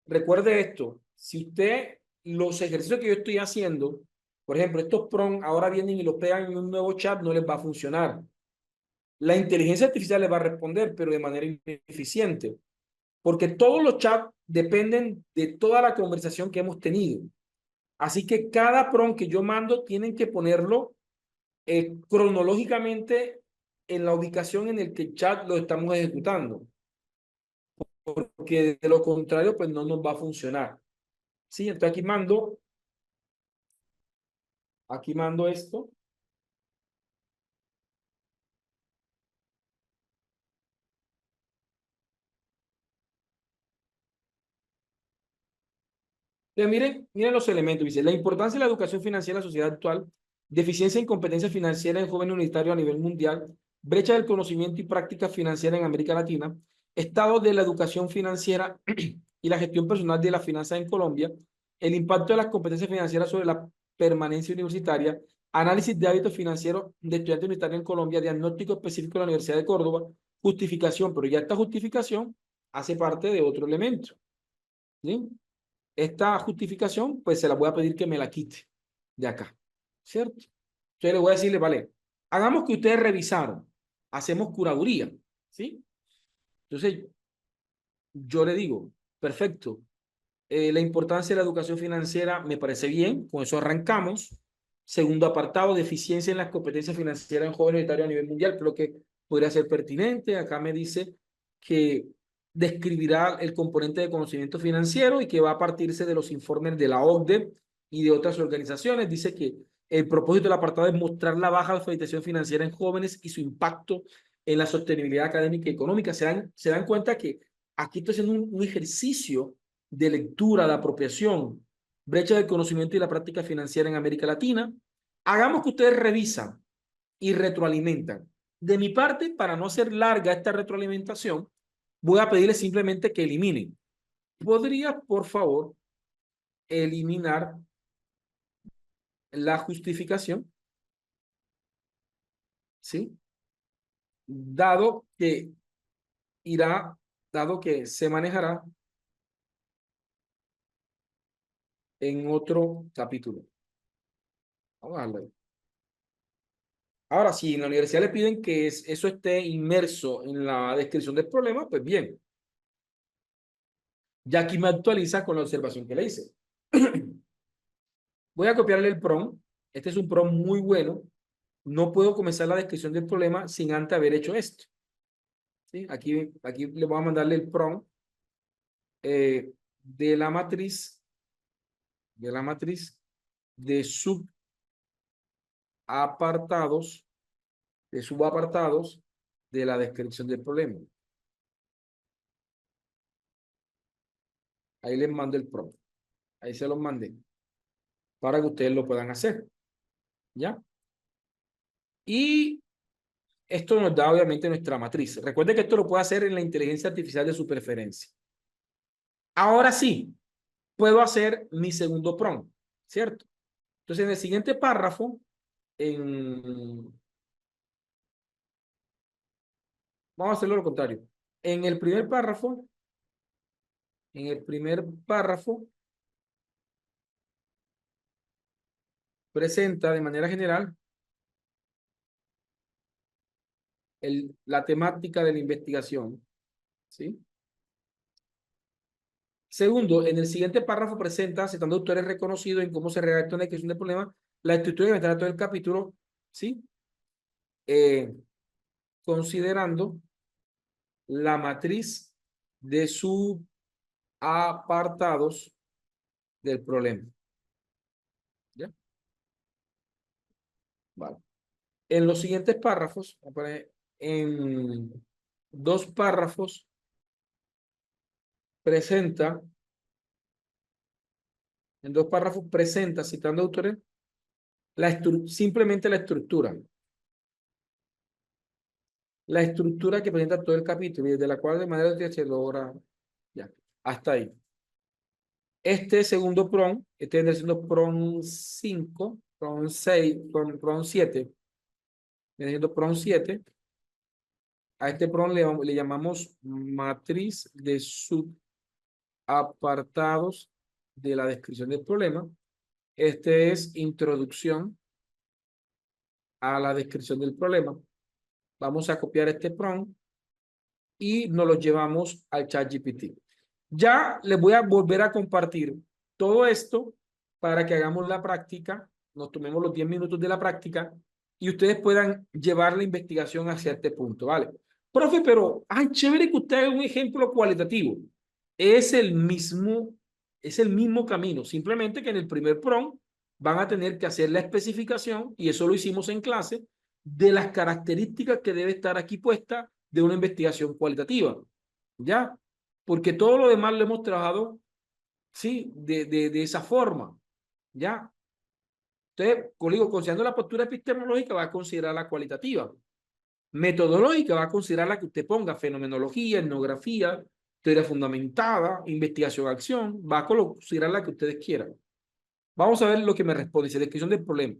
recuerde esto, si usted, los ejercicios que yo estoy haciendo, por ejemplo, estos prompts ahora vienen y los pegan en un nuevo chat, no les va a funcionar. La inteligencia artificial les va a responder, pero de manera ineficiente, porque todos los chats dependen de toda la conversación que hemos tenido. Así que cada prompt que yo mando tienen que ponerlo cronológicamente en la ubicación en el que el chat lo estamos ejecutando, porque de lo contrario, pues no nos va a funcionar. Sí, entonces aquí mando esto. Entonces, miren los elementos. Dice, la importancia de la educación financiera en la sociedad actual, deficiencia en competencia financiera en jóvenes universitarios a nivel mundial, brecha del conocimiento y práctica financiera en América Latina, estado de la educación financiera y la gestión personal de las finanzas en Colombia, el impacto de las competencias financieras sobre la permanencia universitaria, análisis de hábitos financieros de estudiantes universitarios en Colombia, diagnóstico específico de la Universidad de Córdoba, justificación, pero ya esta justificación hace parte de otro elemento. ¿Sí? Esta justificación, pues se la voy a pedir que me la quite de acá, ¿cierto? Entonces le voy a decirle, vale, hagamos que ustedes revisaron, hacemos curaduría, ¿sí? Entonces yo le digo, perfecto, la importancia de la educación financiera me parece bien, con eso arrancamos. Segundo apartado, deficiencia en las competencias financieras en jóvenes universitarios a nivel mundial, creo que podría ser pertinente. Acá me dice que describirá el componente de conocimiento financiero y que va a partirse de los informes de la OCDE y de otras organizaciones. Dice que el propósito del apartado es mostrar la baja alfabetización financiera en jóvenes y su impacto en la sostenibilidad académica y económica. Se dan cuenta que aquí estoy haciendo un ejercicio de lectura, de apropiación, brecha del conocimiento y la práctica financiera en América Latina. Hagamos que ustedes revisan y retroalimentan. De mi parte, para no hacer larga esta retroalimentación, voy a pedirles simplemente que eliminen. ¿Podría, por favor, eliminar la justificación? ¿Sí? Dado que dado que se manejará en otro capítulo. Vamos a darle ahí. Ahora, si en la universidad le piden que eso esté inmerso en la descripción del problema, pues bien. Ya aquí me actualiza con la observación que le hice. Voy a copiarle el prompt. Este es un prompt muy bueno. No puedo comenzar la descripción del problema sin antes haber hecho esto. ¿Sí? Aquí le voy a mandarle el prompt de la matriz de subapartados, de la descripción del problema. Ahí les mando el prompt. Ahí se los mandé para que ustedes lo puedan hacer. ¿Ya? Y esto nos da obviamente nuestra matriz. Recuerde que esto lo puede hacer en la inteligencia artificial de su preferencia. Ahora sí, puedo hacer mi segundo prompt, ¿cierto? Entonces, en el siguiente párrafo, vamos a hacerlo lo contrario. En el primer párrafo, en el primer párrafo, presenta de manera general la temática de la investigación, ¿sí? Segundo, en el siguiente párrafo presenta, citando autores reconocidos en cómo se redacta una descripción del problema, la estructura y metadatos del capítulo, ¿sí? Considerando la matriz de subapartados del problema. ¿Ya? Vale. En los siguientes párrafos, en dos párrafos, presenta, citando autores, simplemente la estructura. La estructura que presenta todo el capítulo y desde la cual de manera se logra, ya, hasta ahí. Este segundo PRON, este vendría siendo PRON 5, PRON 6, PRON 7, viene siendo PRON 7. A este PRON le llamamos matriz de subapartados de la descripción del problema. Este es introducción a la descripción del problema. Vamos a copiar este PRON y nos lo llevamos al ChatGPT. Ya les voy a volver a compartir todo esto para que hagamos la práctica, nos tomemos los 10 minutos de la práctica y ustedes puedan llevar la investigación hacia este punto, ¿vale? Profe, pero, ay, chévere que usted haga un ejemplo cualitativo. Es el mismo, es el mismo camino, simplemente que en el primer prompt van a tener que hacer la especificación, y eso lo hicimos en clase, de las características que debe estar aquí puesta de una investigación cualitativa, ¿ya? Porque todo lo demás lo hemos trabajado, sí, de esa forma, ¿ya? Entonces, como digo, considerando la postura epistemológica, va a considerar la cualitativa. Metodológica, va a considerar la que usted ponga: fenomenología, etnografía, teoría fundamentada, investigación-acción, va a considerar la que ustedes quieran. Vamos a ver lo que me responde. Dice: descripción del problema.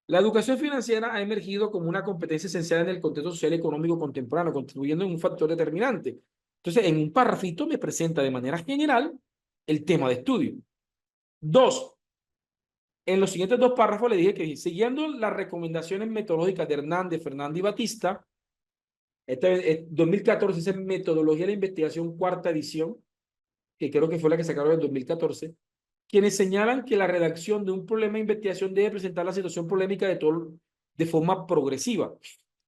La educación financiera ha emergido como una competencia esencial en el contexto social y económico contemporáneo, contribuyendo en un factor determinante. Entonces, en un párrafito me presenta de manera general el tema de estudio. Dos, en los siguientes dos párrafos le dije que, siguiendo las recomendaciones metodológicas de Hernández, Fernández y Batista, 2014 es Metodología de la Investigación, cuarta edición, que creo que fue la que sacaron en 2014, quienes señalan que la redacción de un problema de investigación debe presentar la situación polémica de forma progresiva,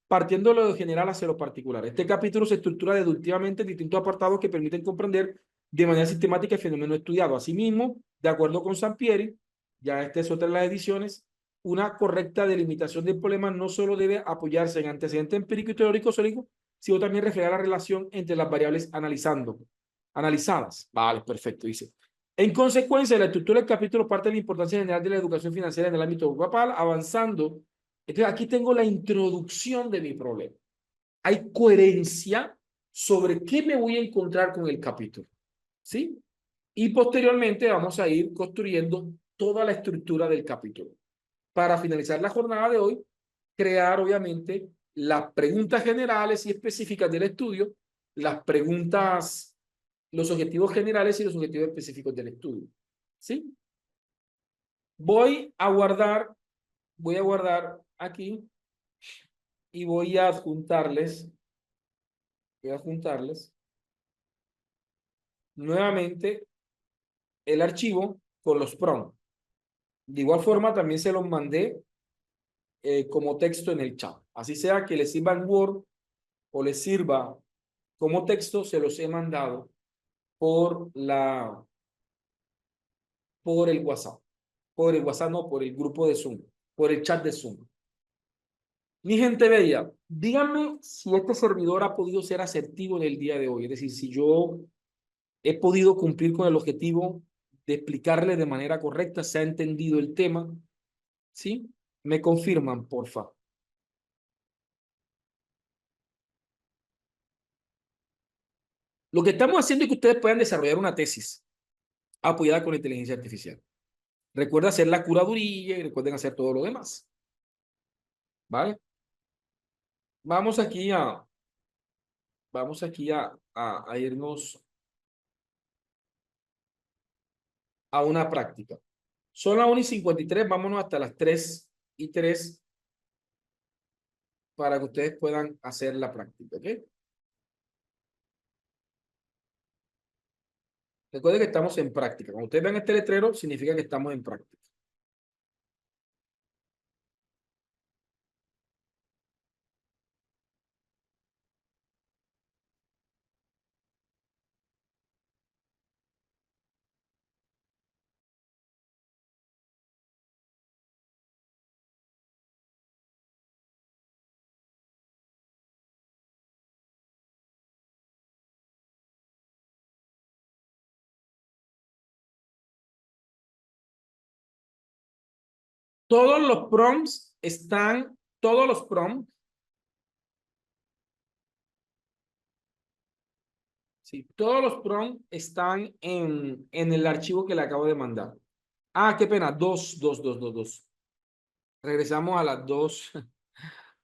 partiendo de lo general hacia lo particular. Este capítulo se estructura deductivamente en distintos apartados que permiten comprender de manera sistemática el fenómeno estudiado. Asimismo, de acuerdo con Sampieri, ya esta es otra de las ediciones, una correcta delimitación del problema no solo debe apoyarse en antecedentes empíricos y teóricos sólidos, sino también reflejar la relación entre las variables analizadas. Vale, perfecto, dice. En consecuencia, la estructura del capítulo parte de la importancia general de la educación financiera en el ámbito global, avanzando. Entonces, aquí tengo la introducción de mi problema. Hay coherencia sobre qué me voy a encontrar con el capítulo, ¿sí? Y posteriormente vamos a ir construyendo toda la estructura del capítulo. Para finalizar la jornada de hoy, crear obviamente las preguntas generales y específicas del estudio, las preguntas, los objetivos generales y los objetivos específicos del estudio, ¿sí? Voy a guardar aquí y voy a adjuntarles nuevamente el archivo con los prompts. De igual forma, también se los mandé como texto en el chat. Así sea que les sirva en Word o les sirva como texto, se los he mandado por el WhatsApp. Por el WhatsApp, no, por el grupo de Zoom, por el chat de Zoom. Mi gente bella, díganme si este servidor ha podido ser asertivo en el día de hoy. Es decir, si yo he podido cumplir con el objetivo de explicarle de manera correcta, se ha entendido el tema, ¿sí? Me confirman, porfa. Lo que estamos haciendo es que ustedes puedan desarrollar una tesis apoyada con la inteligencia artificial. Recuerda hacer la curaduría y recuerden hacer todo lo demás. ¿Vale? Vamos aquí a, vamos aquí a irnos a una práctica. Son las 1:53, vámonos hasta las 3:03 para que ustedes puedan hacer la práctica, ¿ok? Recuerden que estamos en práctica. Cuando ustedes vean este letrero, significa que estamos en práctica. Todos los prompts, sí, todos los prompts están en el archivo que le acabo de mandar. Ah, qué pena, dos. Regresamos a las 2,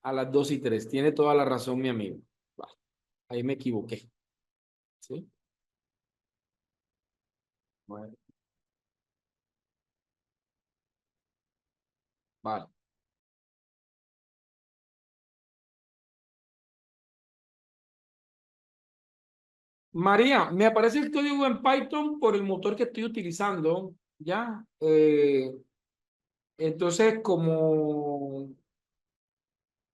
a las 2:03. Tiene toda la razón, mi amigo. Vale, ahí me equivoqué. ¿Sí? Bueno, vale. María, me aparece el código en Python por el motor que estoy utilizando, ¿ya? Entonces, como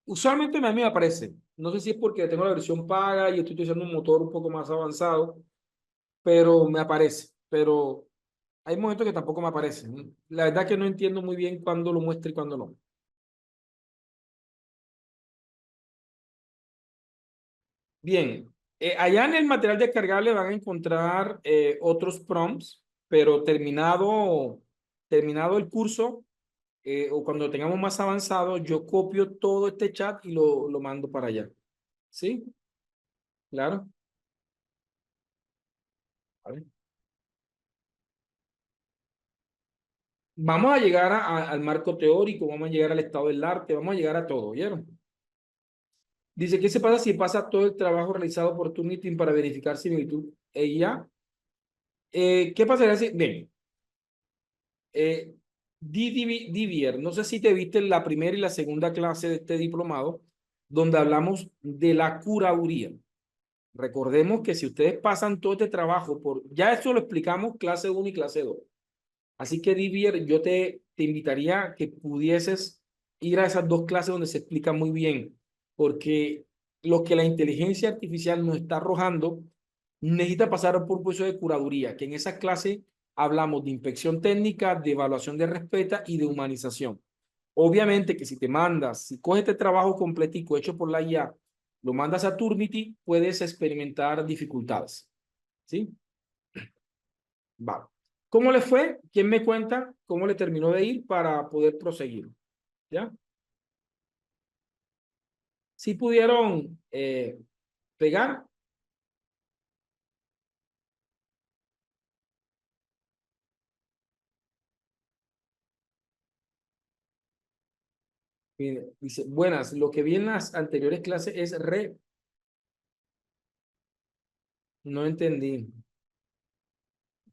usualmente a mí me aparece, no sé si es porque tengo la versión paga y estoy utilizando un motor un poco más avanzado, pero me aparece, pero hay momentos que tampoco me aparece. La verdad que no entiendo muy bien cuándo lo muestra y cuándo no. Bien, allá en el material descargable van a encontrar otros prompts, pero terminado el curso o cuando tengamos más avanzado, yo copio todo este chat y lo mando para allá. ¿Sí? Claro. Vale. Vamos a llegar al marco teórico, vamos a llegar al estado del arte, vamos a llegar a todo, ¿vieron? Dice, ¿qué se pasa si pasa todo el trabajo realizado por tu meeting para verificar similitud? Ella, ¿qué pasaría si, bien, eh, Didier, no sé si te viste la primera y la segunda clase de este diplomado, donde hablamos de la curaduría. Recordemos que si ustedes pasan todo este trabajo por, ya eso lo explicamos clase 1 y clase 2. Así que, Didier, yo te invitaría a que pudieses ir a esas dos clases donde se explica muy bien, porque lo que la inteligencia artificial nos está arrojando necesita pasar por un proceso de curaduría, que en esa clase hablamos de inspección técnica, de evaluación de respeto y de humanización. Obviamente que si te mandas, si coges este trabajo completico hecho por la IA, lo mandas a Turnitin, puedes experimentar dificultades. ¿Sí? Va. ¿Cómo le fue? ¿Quién me cuenta cómo le terminó de ir para poder proseguir? ¿Ya? Si pudieron pegar, mire, dice, buenas, lo que vi en las anteriores clases es no entendí.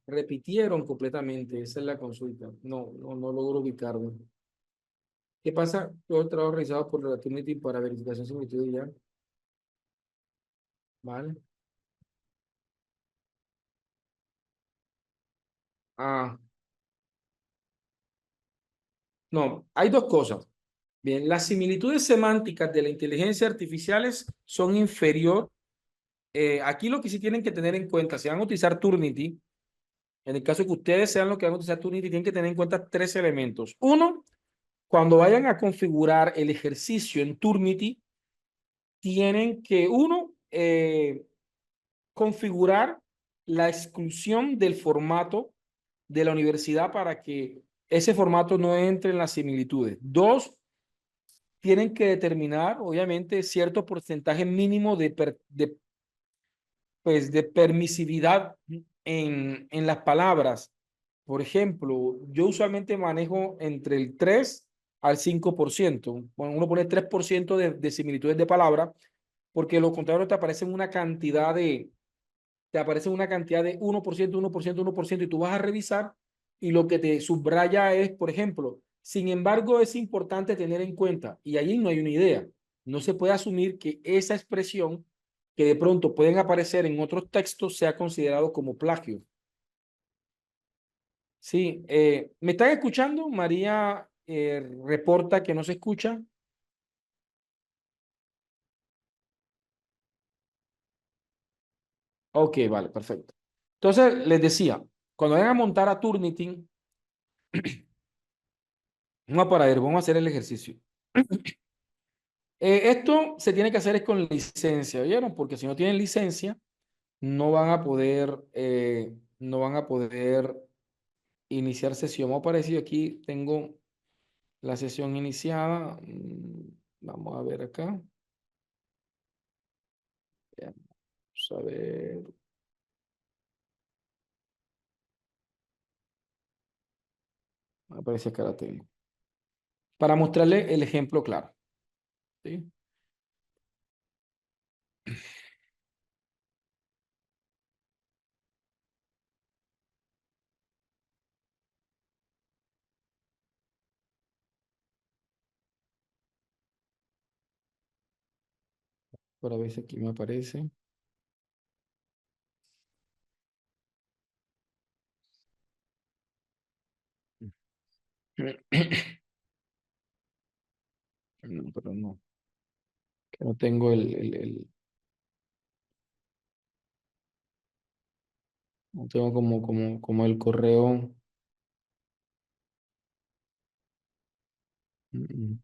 Repitieron completamente, esa es la consulta. No logro ubicarlo. ¿Qué pasa? Todo el trabajo realizado por Relativity para verificación similitud y ya. ¿Vale? Ah, no, hay dos cosas. Bien, las similitudes semánticas de la inteligencia artificiales son inferior. Aquí lo que sí tienen que tener en cuenta, si van a utilizar Turnitin, en el caso de que ustedes sean los que van a utilizar Turnitin, tienen que tener en cuenta tres elementos. Uno, cuando vayan a configurar el ejercicio en Turnitin, tienen que, uno, configurar la exclusión del formato de la universidad para que ese formato no entre en las similitudes. Dos, tienen que determinar, obviamente, cierto porcentaje mínimo pues, de permisividad en las palabras. Por ejemplo, yo usualmente manejo entre el 3 al 5%. Bueno, uno pone 3% de similitudes de palabra, porque lo contrario te aparecen una cantidad de 1%, 1%, 1%, y tú vas a revisar y lo que te subraya es, por ejemplo, sin embargo, es importante tener en cuenta, y allí no hay una idea, no se puede asumir que esa expresión que de pronto pueden aparecer en otros textos sea considerado como plagio. Sí, ¿me están escuchando? María reporta que no se escucha. Ok, vale, perfecto. Entonces, les decía, cuando vayan a montar a Turnitin, vamos a parar, vamos a hacer el ejercicio. Esto se tiene que hacer es con licencia, ¿oyeron? Porque si no tienen licencia, no van a poder iniciar sesión. Me ha aparecido aquí, tengo la sesión iniciada. Vamos a ver acá. Vamos a ver. Me parece que la tengo. Para mostrarle el ejemplo claro. ¿Sí? Para ver si aquí me aparece. No, pero no. Que no tengo no tengo como el correo. Mm, mm.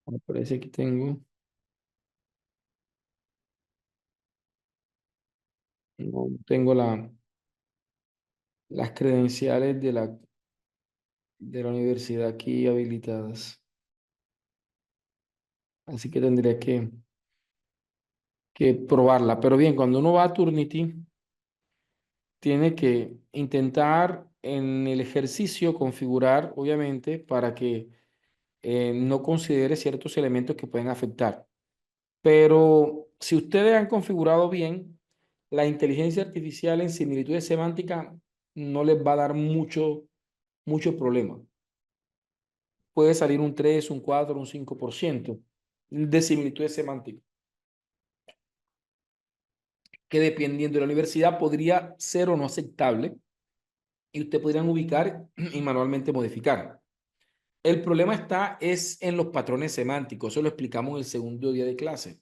Me parece que tengo. No tengo las credenciales de la universidad aquí habilitadas. Así que tendría que probarla. Pero bien, cuando uno va a Turnitin, tiene que intentar en el ejercicio configurar, obviamente, para que no considere ciertos elementos que pueden afectar. Pero si ustedes han configurado bien, la inteligencia artificial en similitudes semánticas no les va a dar mucho problema. Puede salir un 3, un 4, un 5% de similitudes semánticas, que dependiendo de la universidad podría ser o no aceptable y ustedes podrían ubicar y manualmente modificar. El problema es en los patrones semánticos. Eso lo explicamos en el segundo día de clase.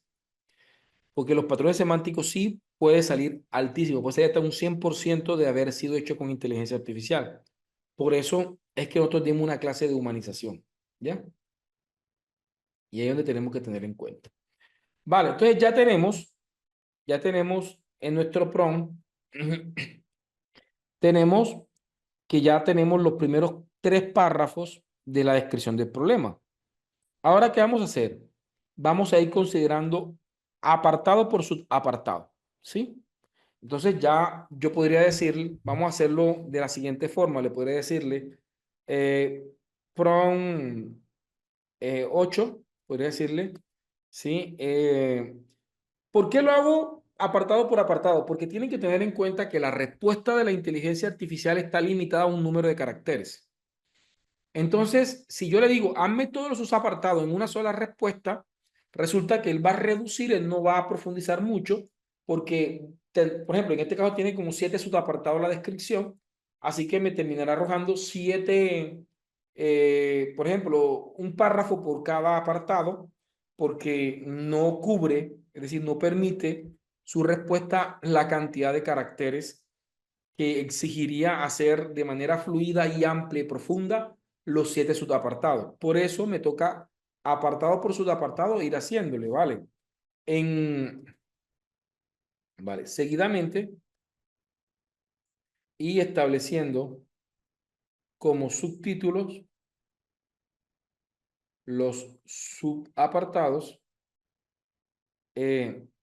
Porque los patrones semánticos sí puede salir altísimo, puede ser hasta un 100% de haber sido hecho con inteligencia artificial. Por eso es que nosotros dimos una clase de humanización, ¿ya? Y ahí es donde tenemos que tener en cuenta. Vale, entonces ya tenemos en nuestro prompt, tenemos que ya tenemos los primeros 3 párrafos de la descripción del problema. Ahora, ¿qué vamos a hacer? Vamos a ir considerando apartado por subapartado, ¿sí? Entonces ya yo podría decir, vamos a hacerlo de la siguiente forma, le podría decirle eh, from 8, podría decirle, ¿sí? ¿Por qué lo hago apartado por apartado? Porque tienen que tener en cuenta que la respuesta de la inteligencia artificial está limitada a un número de caracteres. Entonces, si yo le digo, hazme todos sus apartados en una sola respuesta, resulta que él va a reducir, él no va a profundizar mucho, porque, por ejemplo, en este caso tiene como 7 subapartados la descripción, así que me terminará arrojando 7, por ejemplo, un párrafo por cada apartado, porque no cubre, es decir, no permite su respuesta la cantidad de caracteres que exigiría hacer de manera fluida y amplia y profunda los 7 subapartados. Por eso me toca apartado por subapartado ir haciéndole, ¿vale? Vale, seguidamente y estableciendo como subtítulos los subapartados.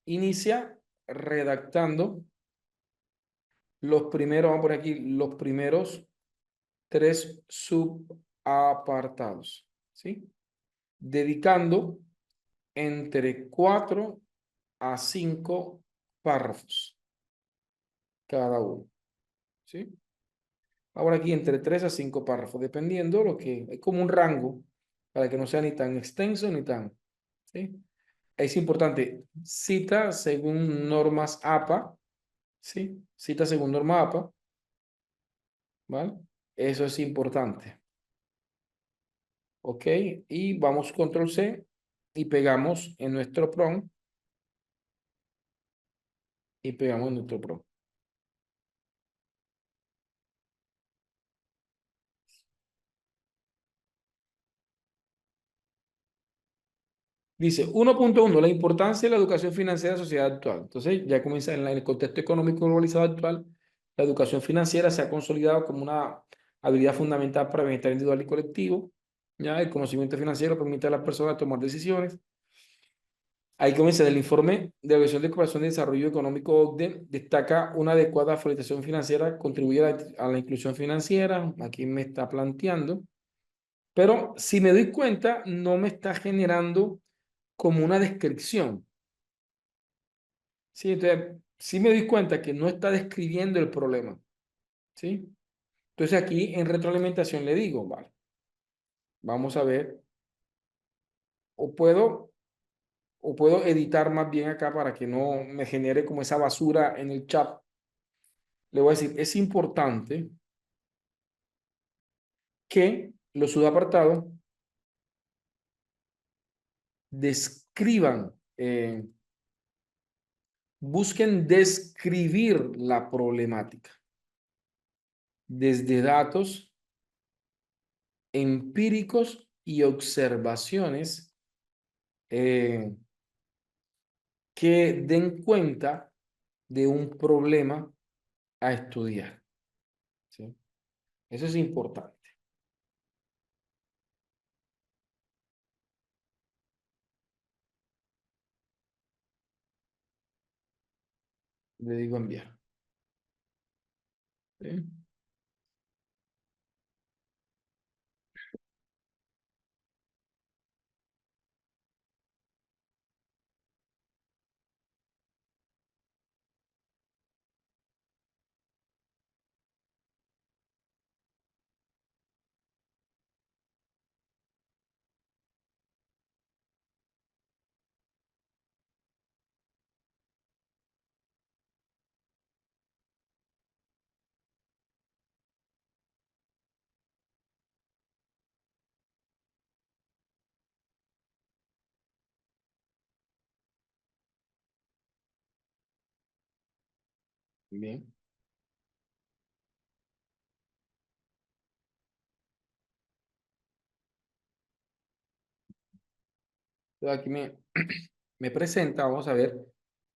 Inicia redactando los primeros, vamos por aquí, los primeros 3 subapartados, ¿sí? Dedicando entre 4 a 5 párrafos cada uno, ¿sí? Ahora aquí entre 3 a 5 párrafos, dependiendo lo que, es como un rango para que no sea ni tan extenso ni tan, ¿sí? Es importante, cita según normas APA, ¿sí? Cita según norma APA, ¿vale? Eso es importante, ¿ok? Y vamos control C y pegamos en nuestro prompt y pegamos en nuestro prompt. Dice 1.1, la importancia de la educación financiera en la sociedad actual. Entonces, ya comienza en el contexto económico globalizado actual, la educación financiera se ha consolidado como una habilidad fundamental para el bienestar individual y colectivo. Ya el conocimiento financiero permite a las personas tomar decisiones. Ahí comienza el informe de la Organización de Cooperación y Desarrollo Económico OCDE, destaca una adecuada actualización financiera, contribuye a la inclusión financiera. Aquí me está planteando, pero si me doy cuenta, no me está generando como una descripción. Sí, entonces, sí me doy cuenta que no está describiendo el problema, ¿sí? Entonces aquí en retroalimentación le digo, vale, vamos a ver, o puedo, o puedo editar más bien acá para que no me genere como esa basura en el chat. Le voy a decir, es importante que los subapartados describan, busquen describir la problemática desde datos empíricos y observaciones que den cuenta de un problema a estudiar, ¿sí? Eso es importante. Le digo enviar, ¿sí? Bien. Entonces aquí me presenta, vamos a ver,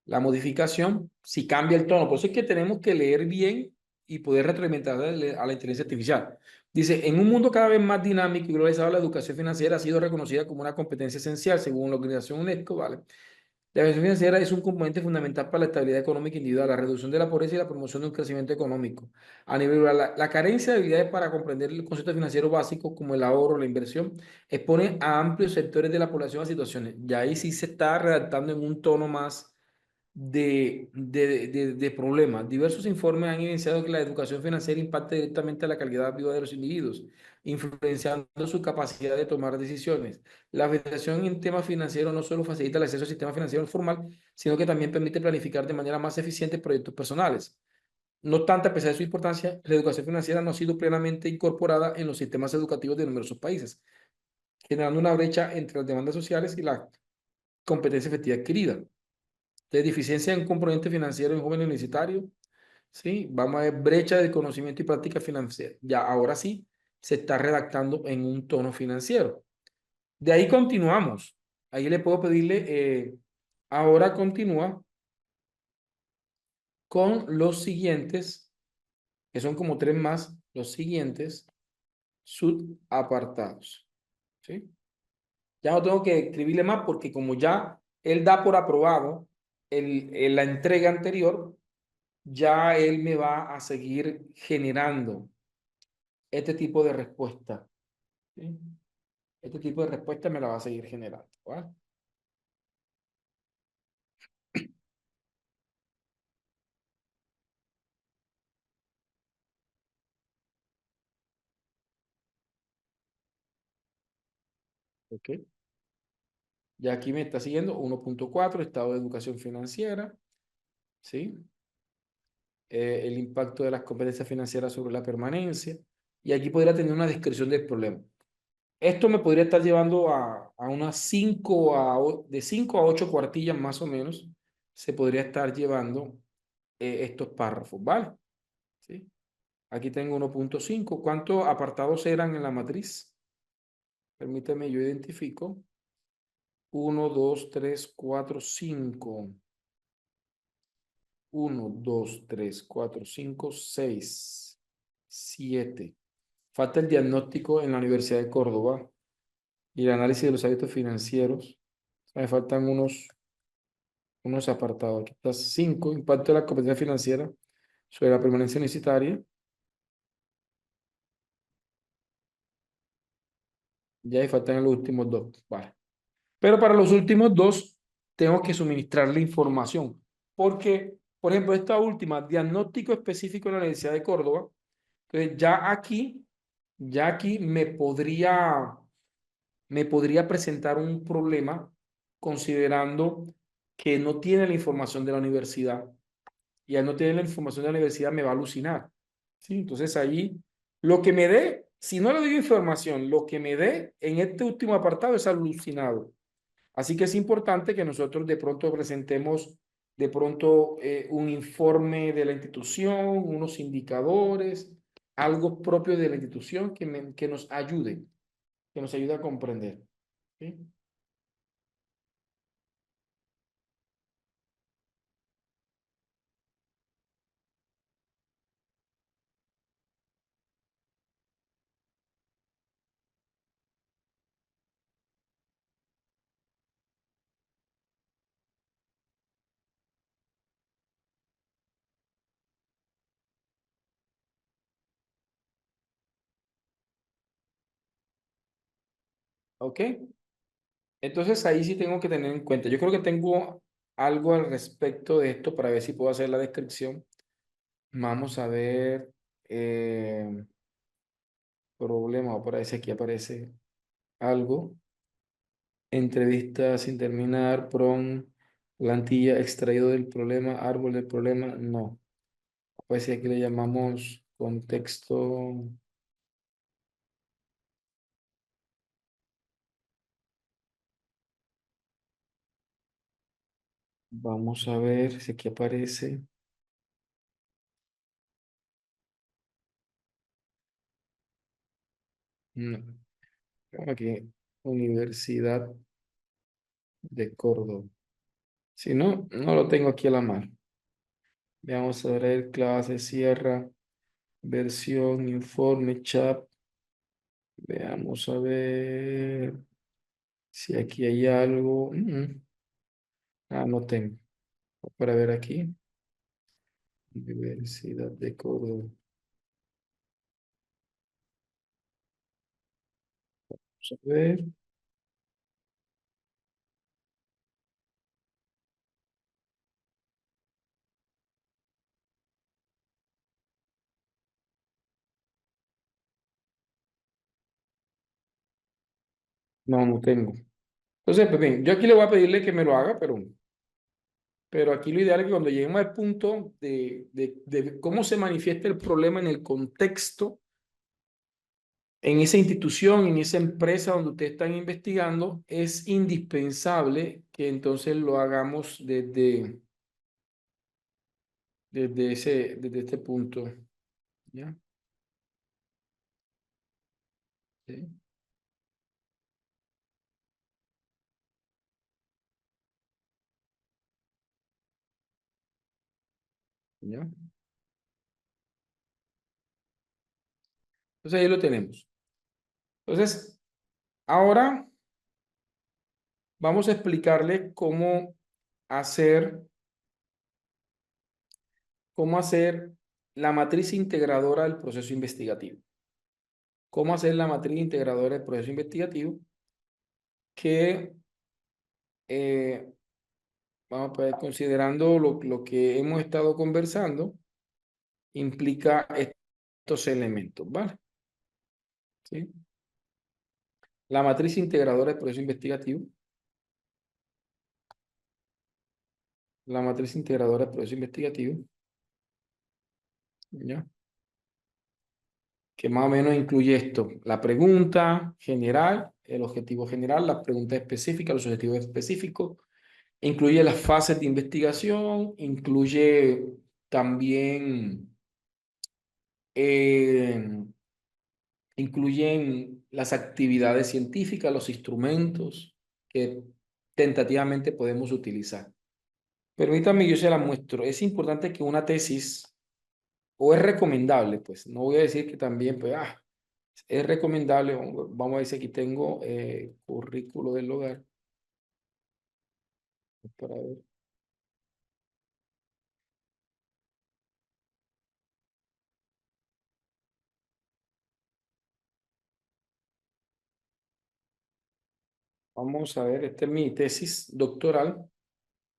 la modificación, si cambia el tono. Por eso es que tenemos que leer bien y poder retroalimentar a la inteligencia artificial. Dice, en un mundo cada vez más dinámico y globalizado, la educación financiera ha sido reconocida como una competencia esencial, según la Organización UNESCO, ¿vale? La educación financiera es un componente fundamental para la estabilidad económica individual, la reducción de la pobreza y la promoción de un crecimiento económico. A nivel global, la carencia de habilidades para comprender el concepto financiero básico como el ahorro, la inversión, expone a amplios sectores de la población a situaciones. Ya ahí sí se está redactando en un tono más de problemas. Diversos informes han evidenciado que la educación financiera impacta directamente a la calidad viva de los individuos, influenciando su capacidad de tomar decisiones. La federación en temas financieros no solo facilita el acceso al sistema financiero formal, sino que también permite planificar de manera más eficiente proyectos personales. No obstante, a pesar de su importancia, la educación financiera no ha sido plenamente incorporada en los sistemas educativos de numerosos países, generando una brecha entre las demandas sociales y la competencia efectiva adquirida. De deficiencia en componente financiero en jóvenes universitarios, ¿sí? Vamos a ver brecha de conocimiento y práctica financiera. Ya ahora sí se está redactando en un tono financiero. De ahí continuamos. Ahí le puedo pedirle, ahora continúa con los siguientes que son como tres más, los siguientes subapartados. ¿Sí? Ya no tengo que escribirle más porque como ya él da por aprobado la entrega anterior, ya él me va a seguir generando este tipo de respuesta. ¿Sí? Este tipo de respuesta me la va a seguir generando. ¿Vale? Ok. Ya aquí me está siguiendo 1.4, estado de educación financiera. ¿Sí? El impacto de las competencias financieras sobre la permanencia. Y aquí podría tener una descripción del problema. Esto me podría estar llevando a unas 5 de 5 a 8 cuartillas más o menos. Se podría estar llevando estos párrafos, ¿vale? ¿Sí? Aquí tengo 1.5. ¿Cuántos apartados eran en la matriz? Permítame, yo identifico. 1, 2, 3, 4, 5. 1, 2, 3, 4, 5, 6, 7. Falta el diagnóstico en la Universidad de Córdoba y el análisis de los hábitos financieros. Me faltan unos apartados. Aquí está 5, impacto de la competencia financiera sobre la permanencia universitaria. Ya ahí faltan los últimos dos. Vale. Pero para los últimos dos, tengo que suministrarle información. Porque, por ejemplo, esta última, diagnóstico específico en la Universidad de Córdoba, entonces ya aquí me podría presentar un problema considerando que no tiene la información de la universidad y al no tener la información de la universidad me va a alucinar. ¿Sí? Entonces ahí lo que me dé, si no le doy información, lo que me dé en este último apartado es alucinado. Así que es importante que nosotros de pronto presentemos de pronto un informe de la institución, unos indicadores, algo propio de la institución que nos ayude a comprender. ¿Sí? ¿Ok? Entonces ahí sí tengo que tener en cuenta. Yo creo que tengo algo al respecto de esto para ver si puedo hacer la descripción. Vamos a ver problema. Por ahí si aquí aparece algo. Entrevista sin terminar, plantilla extraído del problema, árbol del problema. No. Pues si aquí le llamamos contexto. Vamos a ver si aquí aparece. No. Aquí, Universidad de Córdoba. Si no, no lo tengo aquí a la mano. Veamos a ver, clase, cierra, versión, informe, chat. Veamos a ver si aquí hay algo. Ah, no tengo. Para ver aquí. Universidad de Córdoba. Vamos a ver. No, no tengo. Entonces, pues bien, yo aquí le voy a pedirle que me lo haga, pero aquí lo ideal es que cuando lleguemos al punto de cómo se manifiesta el problema en el contexto, en esa institución, en esa empresa donde ustedes están investigando, es indispensable que entonces lo hagamos desde este punto. ¿Ya? ¿Sí? ¿Ya? Entonces ahí lo tenemos. Entonces, ahora vamos a explicarle hacer, cómo hacer la matriz integradora del proceso investigativo. Cómo hacer la matriz integradora del proceso investigativo que, vamos a ver, considerando lo que hemos estado conversando, implica estos elementos, ¿vale? ¿Sí? La matriz integradora del proceso investigativo. La matriz integradora del proceso investigativo, ¿ya? Que más o menos incluye esto: la pregunta general, el objetivo general, las preguntas específicas, los objetivos específicos, incluye las fases de investigación, incluye también, eh, incluyen las actividades científicas, los instrumentos que tentativamente podemos utilizar. Permítame, yo se la muestro. Es importante que una tesis, o es recomendable, pues, no voy a decir que también, pues, es recomendable. Vamos a ver si aquí tengo currículo del hogar. Para ver. Vamos a ver, esta es mi tesis doctoral.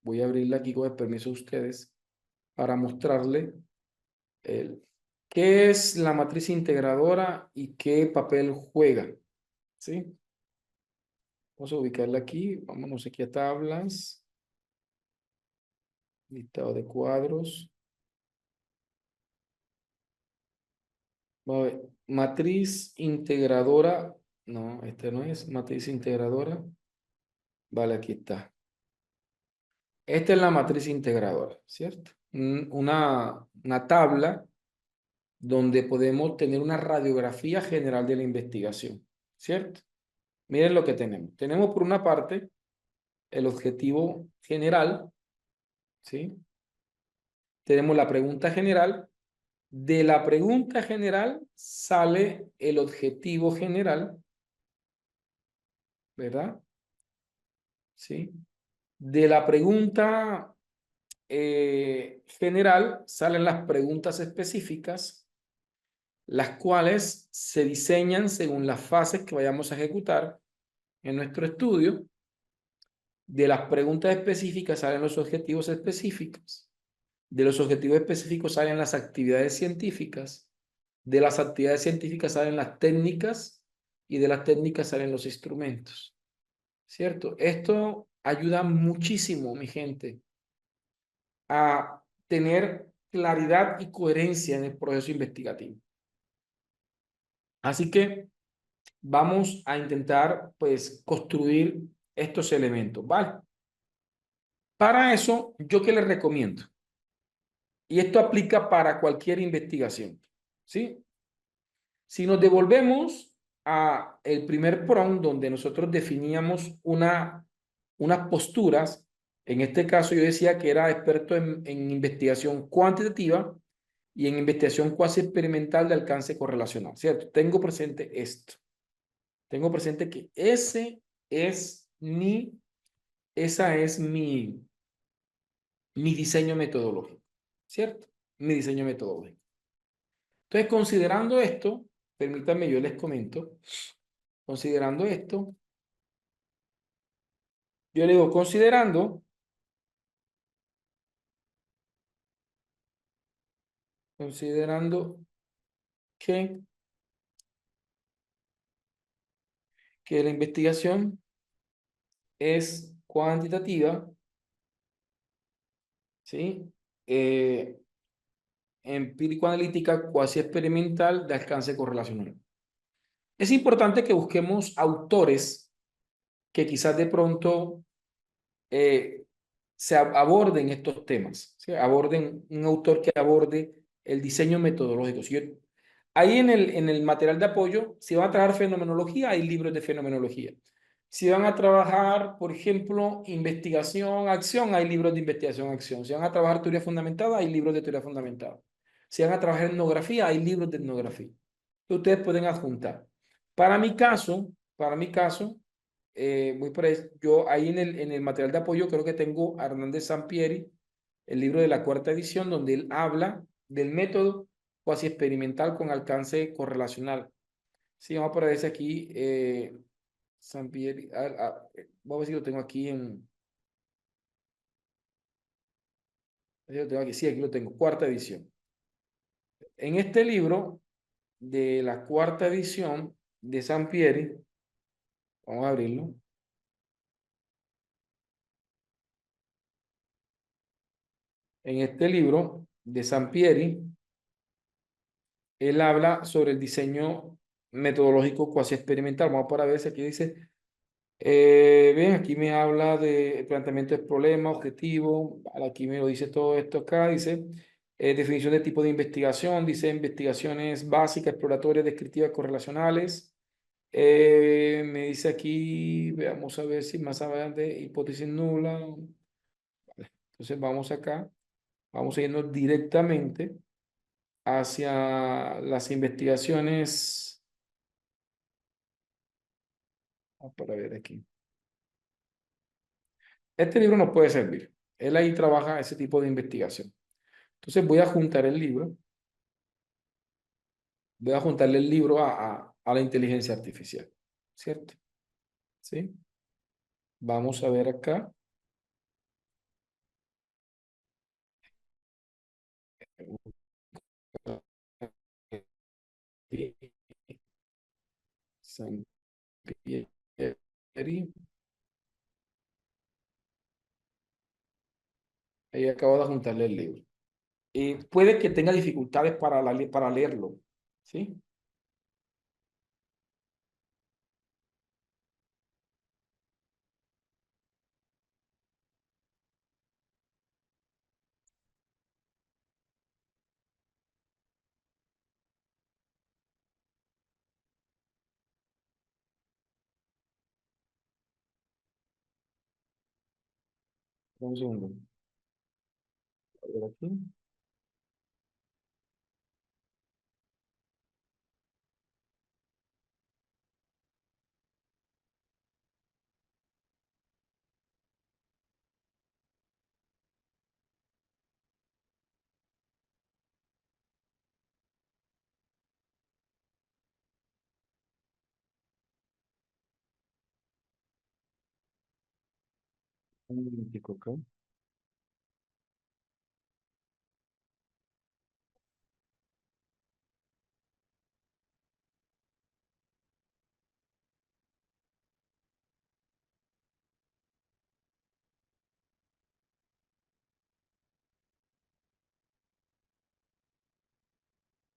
Voy a abrirla aquí con el permiso de ustedes para mostrarle el, qué es la matriz integradora y qué papel juega. ¿Sí? Vamos a ubicarla aquí. Vámonos aquí a tablas. Listado de cuadros. Vamos a ver. Matriz integradora. No, esta no es matriz integradora. Vale, aquí está. Esta es la matriz integradora, ¿cierto? Una tabla donde podemos tener una radiografía general de la investigación, ¿cierto? Miren lo que tenemos. Tenemos por una parte el objetivo general, ¿sí? Tenemos la pregunta general. De la pregunta general sale el objetivo general, ¿verdad? ¿Sí? De la pregunta general salen las preguntas específicas, las cuales se diseñan según las fases que vayamos a ejecutar en nuestro estudio. De las preguntas específicas salen los objetivos específicos. De los objetivos específicos salen las actividades científicas. De las actividades científicas salen las técnicas y de las técnicas salen los instrumentos. ¿Cierto? Esto ayuda muchísimo, mi gente, a tener claridad y coherencia en el proceso investigativo. Así que vamos a intentar, pues, construir estos elementos, ¿vale? Para eso, ¿yo qué les recomiendo? Y esto aplica para cualquier investigación, ¿sí? Si nos devolvemos a el primer prompt donde nosotros definíamos unas posturas, en este caso yo decía que era experto en investigación cuantitativa y en investigación cuasi experimental de alcance correlacional, ¿cierto? Tengo presente esto. Tengo presente que esa es mi diseño metodológico, ¿cierto? Mi diseño metodológico. Entonces, considerando esto, permítanme, yo les comento, considerando esto, yo le digo, considerando que, que la investigación es cuantitativa, ¿sí? Empírico-analítica, cuasi experimental, de alcance correlacional. Es importante que busquemos autores que quizás de pronto se aborden estos temas, ¿sí? Aborden un autor que aborde el diseño metodológico. Ahí en el material de apoyo, si van a trabajar fenomenología, hay libros de fenomenología. Si van a trabajar, por ejemplo, investigación, acción, hay libros de investigación, acción. Si van a trabajar teoría fundamentada, hay libros de teoría fundamentada. Si van a trabajar etnografía, hay libros de etnografía. Ustedes pueden adjuntar. Para mi caso, voy por ahí. Yo ahí en el material de apoyo creo que tengo a Hernández Sampieri, el libro de la cuarta edición, donde él habla del método cuasi experimental con alcance correlacional. Sí, vamos a poner ese aquí, Sampieri. Vamos a ver si lo tengo aquí sí, aquí lo tengo, cuarta edición. En este libro de la cuarta edición de Sampieri, vamos a abrirlo. En este libro de Sampieri, él habla sobre el diseño metodológico cuasi experimental. Vamos para ver si aquí dice, ven, aquí me habla de planteamiento de problema, objetivo, aquí me lo dice todo esto acá, dice definición de tipo de investigación, dice investigaciones básicas, exploratorias, descriptivas, correlacionales. Me dice aquí, veamos a ver si más adelante, hipótesis nula. Entonces vamos acá, vamos a irnos directamente hacia las investigaciones. Para ver aquí. Este libro nos puede servir. Él ahí trabaja ese tipo de investigación. Entonces voy a juntar el libro. Voy a juntarle el libro a la inteligencia artificial. ¿Cierto? ¿Sí? Vamos a ver acá. Sampieri. Ahí acabo de juntarle el libro. Puede que tenga dificultades para leerlo. ¿Sí? Un segundo. A ver aquí. Un momentico acá.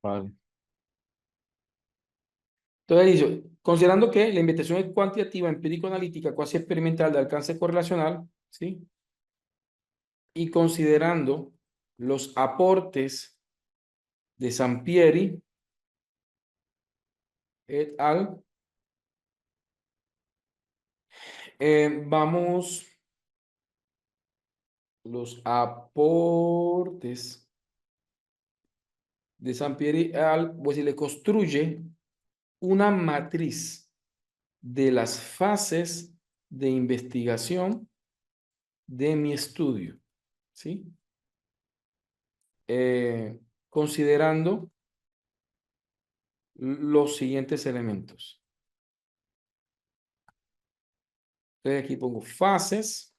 Vale. Entonces dice, considerando que la investigación es cuantitativa, empírico-analítica, cuasi experimental de alcance correlacional, ¿sí? Y considerando los aportes de Sampieri et al, vamos, los aportes de Sampieri et al, pues si le construye una matriz de las fases de investigación de mi estudio, ¿sí? Considerando los siguientes elementos. Entonces aquí pongo fases,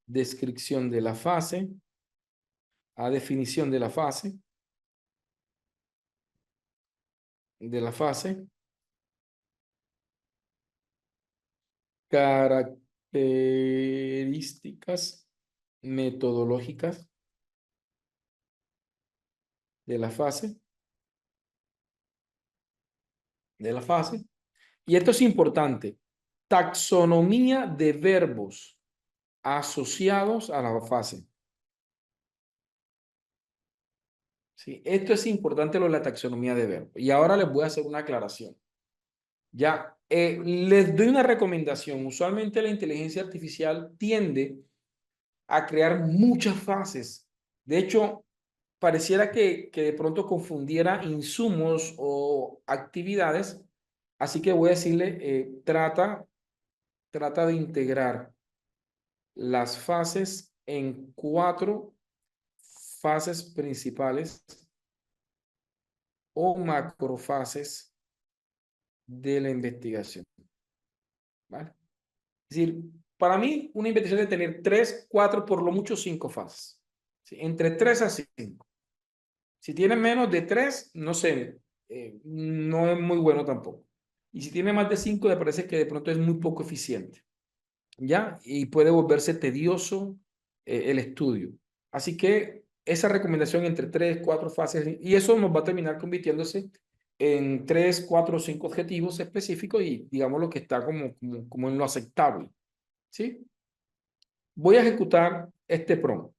descripción de la fase, a definición de la fase, características metodológicas de la fase. Y esto es importante, taxonomía de verbos asociados a la fase. Sí, esto es importante lo de la taxonomía de verbos. Y ahora les voy a hacer una aclaración. Ya, les doy una recomendación. Usualmente la inteligencia artificial tiende a crear muchas fases. De hecho, pareciera que de pronto confundiera insumos o actividades, así que voy a decirle, trata de integrar las fases en 4 fases principales o macrofases de la investigación, ¿vale? Es decir, para mí una investigación debe tener 3, 4, por lo mucho 5 fases, ¿sí? Entre 3 a 5. Si tiene menos de 3, no sé, no es muy bueno tampoco. Y si tiene más de 5, me parece que de pronto es muy poco eficiente, ¿ya? Y puede volverse tedioso el estudio. Así que esa recomendación entre 3, 4 fases, y eso nos va a terminar convirtiéndose en 3, 4, 5 objetivos específicos y digamos lo que está como en lo aceptable, ¿sí? Voy a ejecutar este prompt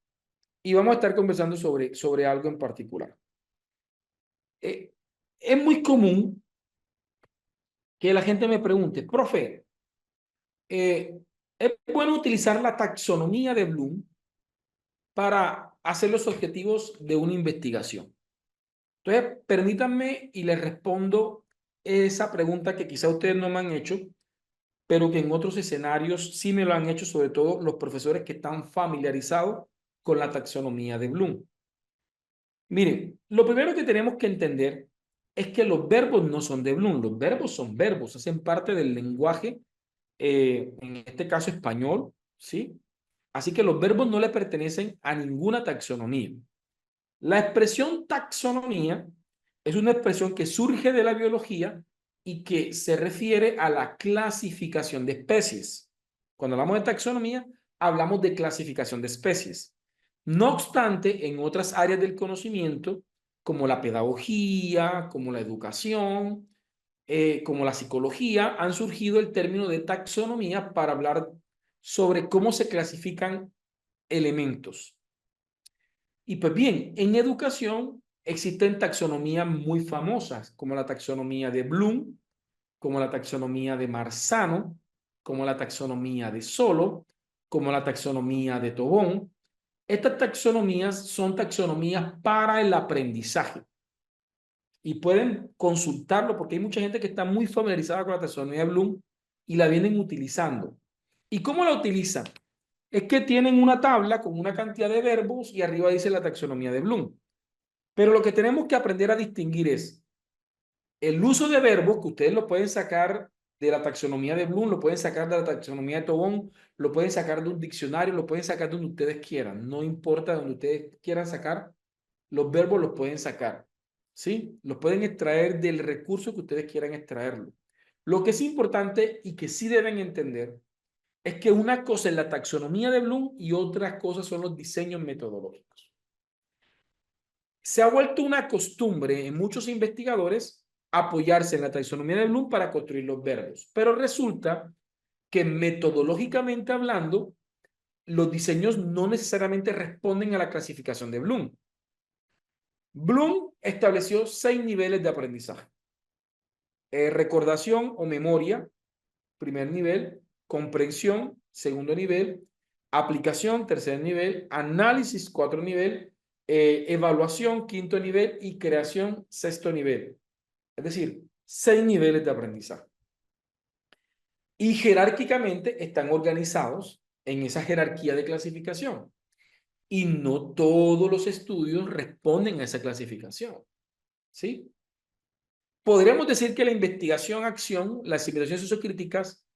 y vamos a estar conversando sobre algo en particular. Es muy común que la gente me pregunte, profe, ¿es bueno utilizar la taxonomía de Bloom para hacer los objetivos de una investigación? Entonces, permítanme y les respondo esa pregunta que quizá ustedes no me han hecho, pero que en otros escenarios sí me lo han hecho, sobre todo los profesores que están familiarizados con la taxonomía de Bloom. Miren, lo primero que tenemos que entender es que los verbos no son de Bloom, los verbos son verbos, hacen parte del lenguaje, en este caso español, ¿sí? Así que los verbos no le pertenecen a ninguna taxonomía. La expresión taxonomía es una expresión que surge de la biología y que se refiere a la clasificación de especies. Cuando hablamos de taxonomía, hablamos de clasificación de especies. No obstante, en otras áreas del conocimiento, como la pedagogía, como la educación, como la psicología, han surgido el término de taxonomía para hablar sobre cómo se clasifican elementos. Y pues bien, en educación existen taxonomías muy famosas, como la taxonomía de Bloom, como la taxonomía de Marzano, como la taxonomía de Solo, como la taxonomía de Tobón. Estas taxonomías son taxonomías para el aprendizaje y pueden consultarlo porque hay mucha gente que está muy familiarizada con la taxonomía de Bloom y la vienen utilizando. ¿Y cómo la utilizan? Es que tienen una tabla con una cantidad de verbos y arriba dice la taxonomía de Bloom. Pero lo que tenemos que aprender a distinguir es el uso de verbos, que ustedes lo pueden sacar de la taxonomía de Bloom, lo pueden sacar de la taxonomía de Tobón, lo pueden sacar de un diccionario, lo pueden sacar de donde ustedes quieran. No importa donde ustedes quieran sacar, los verbos los pueden sacar, ¿sí? Los pueden extraer del recurso que ustedes quieran extraerlo. Lo que es importante y que sí deben entender es que una cosa es la taxonomía de Bloom y otras cosas son los diseños metodológicos. Se ha vuelto una costumbre en muchos investigadores apoyarse en la taxonomía de Bloom para construir los verbos, pero resulta que metodológicamente hablando, los diseños no necesariamente responden a la clasificación de Bloom. Bloom estableció 6 niveles de aprendizaje. Recordación o memoria, primer nivel, comprensión, segundo nivel, aplicación, tercer nivel, análisis, cuarto nivel, evaluación, quinto nivel y creación, sexto nivel. Es decir, 6 niveles de aprendizaje. Y jerárquicamente están organizados en esa jerarquía de clasificación. Y no todos los estudios responden a esa clasificación, ¿sí? Podríamos decir que la investigación-acción, las investigaciones sociocríticas,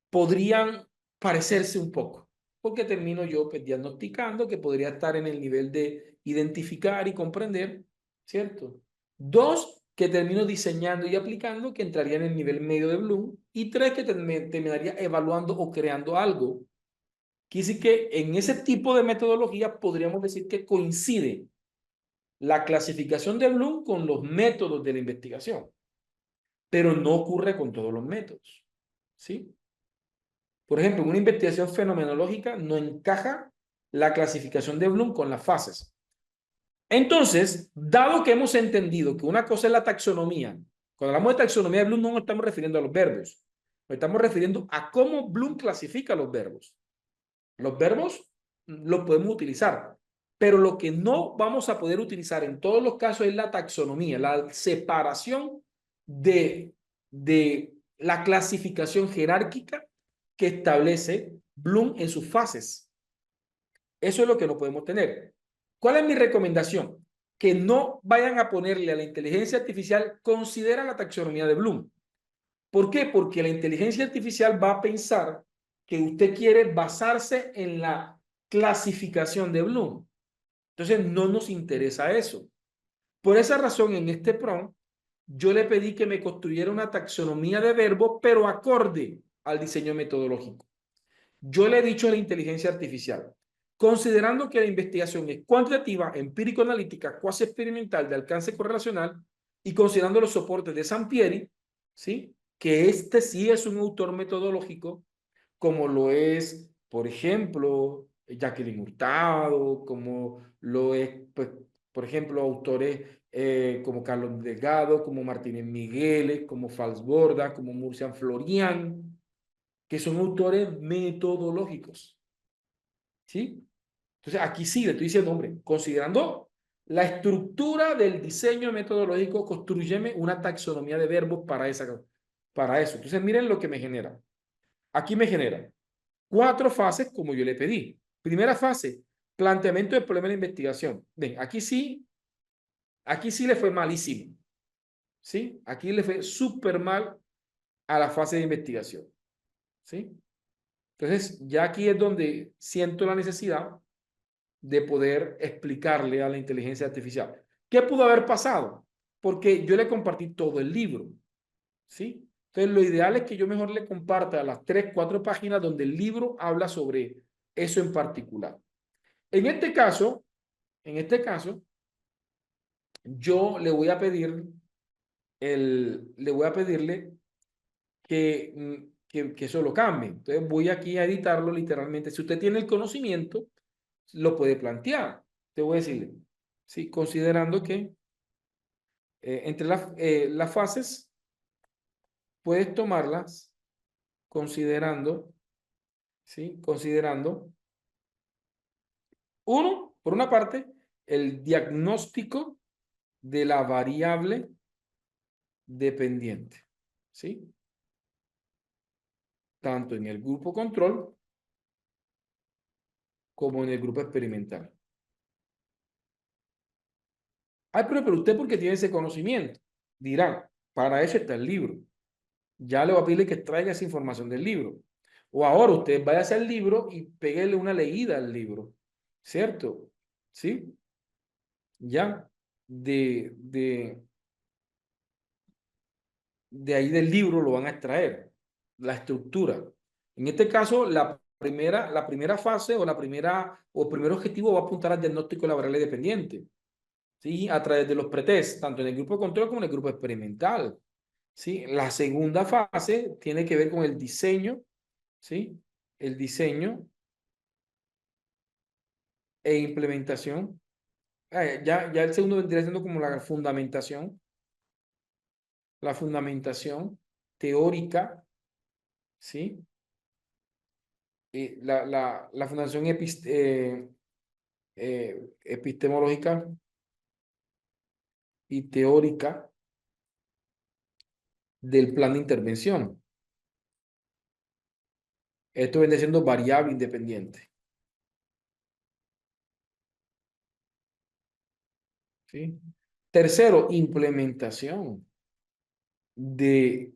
podrían parecerse un poco, porque termino yo pues, diagnosticando que podría estar en el nivel de identificar y comprender, ¿cierto? 2, que termino diseñando y aplicando, que entraría en el nivel medio de Bloom, y 3, que terminaría evaluando o creando algo. Quiere decir que en ese tipo de metodología podríamos decir que coincide la clasificación de Bloom con los métodos de la investigación, pero no ocurre con todos los métodos, ¿sí? Por ejemplo, en una investigación fenomenológica no encaja la clasificación de Bloom con las fases. Entonces, dado que hemos entendido que una cosa es la taxonomía, cuando hablamos de taxonomía de Bloom no nos estamos refiriendo a los verbos, nos estamos refiriendo a cómo Bloom clasifica los verbos. Los verbos los podemos utilizar, Pero lo que no vamos a poder utilizar en todos los casos es la taxonomía, la separación de la clasificación jerárquica que establece Bloom en sus fases. Eso es lo que no podemos tener. ¿Cuál es mi recomendación? Que no vayan a ponerle a la inteligencia artificial, considera la taxonomía de Bloom. ¿Por qué? Porque la inteligencia artificial va a pensar que usted quiere basarse en la clasificación de Bloom. Entonces, no nos interesa eso. Por esa razón, en este prompt, yo le pedí que me construyera una taxonomía de verbos, pero acorde al diseño metodológico. Yo le he dicho a la inteligencia artificial, considerando que la investigación es cuantitativa, empírico-analítica, cuasi experimental, de alcance correlacional, y considerando los soportes de Sampieri, ¿sí? Que este sí es un autor metodológico, como lo es, por ejemplo, Jacqueline Hurtado, como lo es, pues, por ejemplo, autores como Carlos Delgado, como Martínez Migueles, como Falsborda, como Murcian Florian, que son autores metodológicos, ¿sí? Entonces, aquí sí le estoy diciendo, hombre, considerando la estructura del diseño metodológico, construyeme una taxonomía de verbos para eso. Entonces, miren lo que me genera. Aquí me genera 4 fases como yo le pedí. Primera fase, planteamiento del problema de investigación. Ven, aquí sí le fue malísimo, ¿sí? Aquí le fue súper mal a la fase de investigación, ¿sí? Entonces, ya aquí es donde siento la necesidad de poder explicarle a la inteligencia artificial. ¿Qué pudo haber pasado? Porque yo le compartí todo el libro, ¿sí? Entonces, lo ideal es que yo mejor le comparta las 3, 4 páginas donde el libro habla sobre eso en particular. En este caso, yo le voy a pedir le voy a pedirle que eso lo cambie. Entonces voy aquí a editarlo literalmente. Si usted tiene el conocimiento, lo puede plantear. Te voy a decirle, sí, considerando que entre las fases puedes tomarlas considerando, ¿sí? Considerando, uno, por una parte, el diagnóstico de la variable dependiente, ¿sí? Tanto en el grupo control como en el grupo experimental. Ay, pero usted porque tiene ese conocimiento, dirá, para eso está el libro. Ya le voy a pedirle que traiga esa información del libro. O ahora usted vaya a hacer el libro y pégale una leída al libro, ¿cierto? ¿Sí? Ya, de ahí del libro lo van a extraer, la estructura. En este caso, la primera fase o el primer objetivo va a apuntar al diagnóstico laboral dependiente, ¿sí? A través de los pretest, tanto en el grupo de control como en el grupo experimental, ¿sí? La segunda fase tiene que ver con el diseño, ¿sí? El diseño e implementación. Ya el segundo vendría siendo como la fundamentación teórica, ¿sí? La fundación epistemológica y teórica del plan de intervención. Esto viene siendo variable independiente, ¿sí? Tercero, implementación de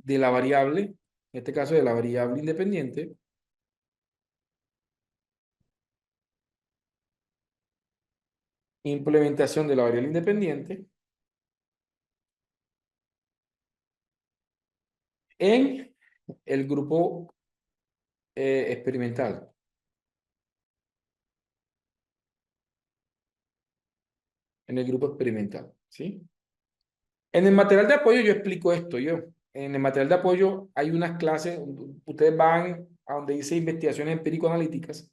la variable, en este caso de la variable independiente, implementación de la variable independiente en el grupo experimental. En el grupo experimental, ¿sí? En el material de apoyo yo explico esto, En el material de apoyo hay unas clases, ustedes van a donde dice investigaciones empírico-analíticas,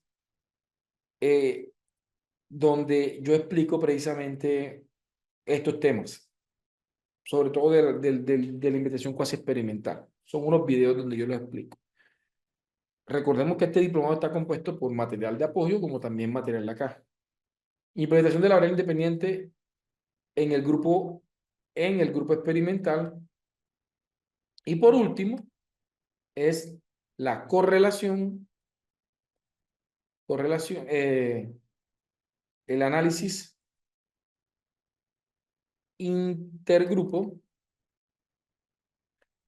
donde yo explico precisamente estos temas, sobre todo de la investigación cuasi experimental. Son unos videos donde yo los explico. Recordemos que este diplomado está compuesto por material de apoyo como también material de acá. Implementación de la variable independiente en el grupo experimental. Y por último, es la el análisis intergrupo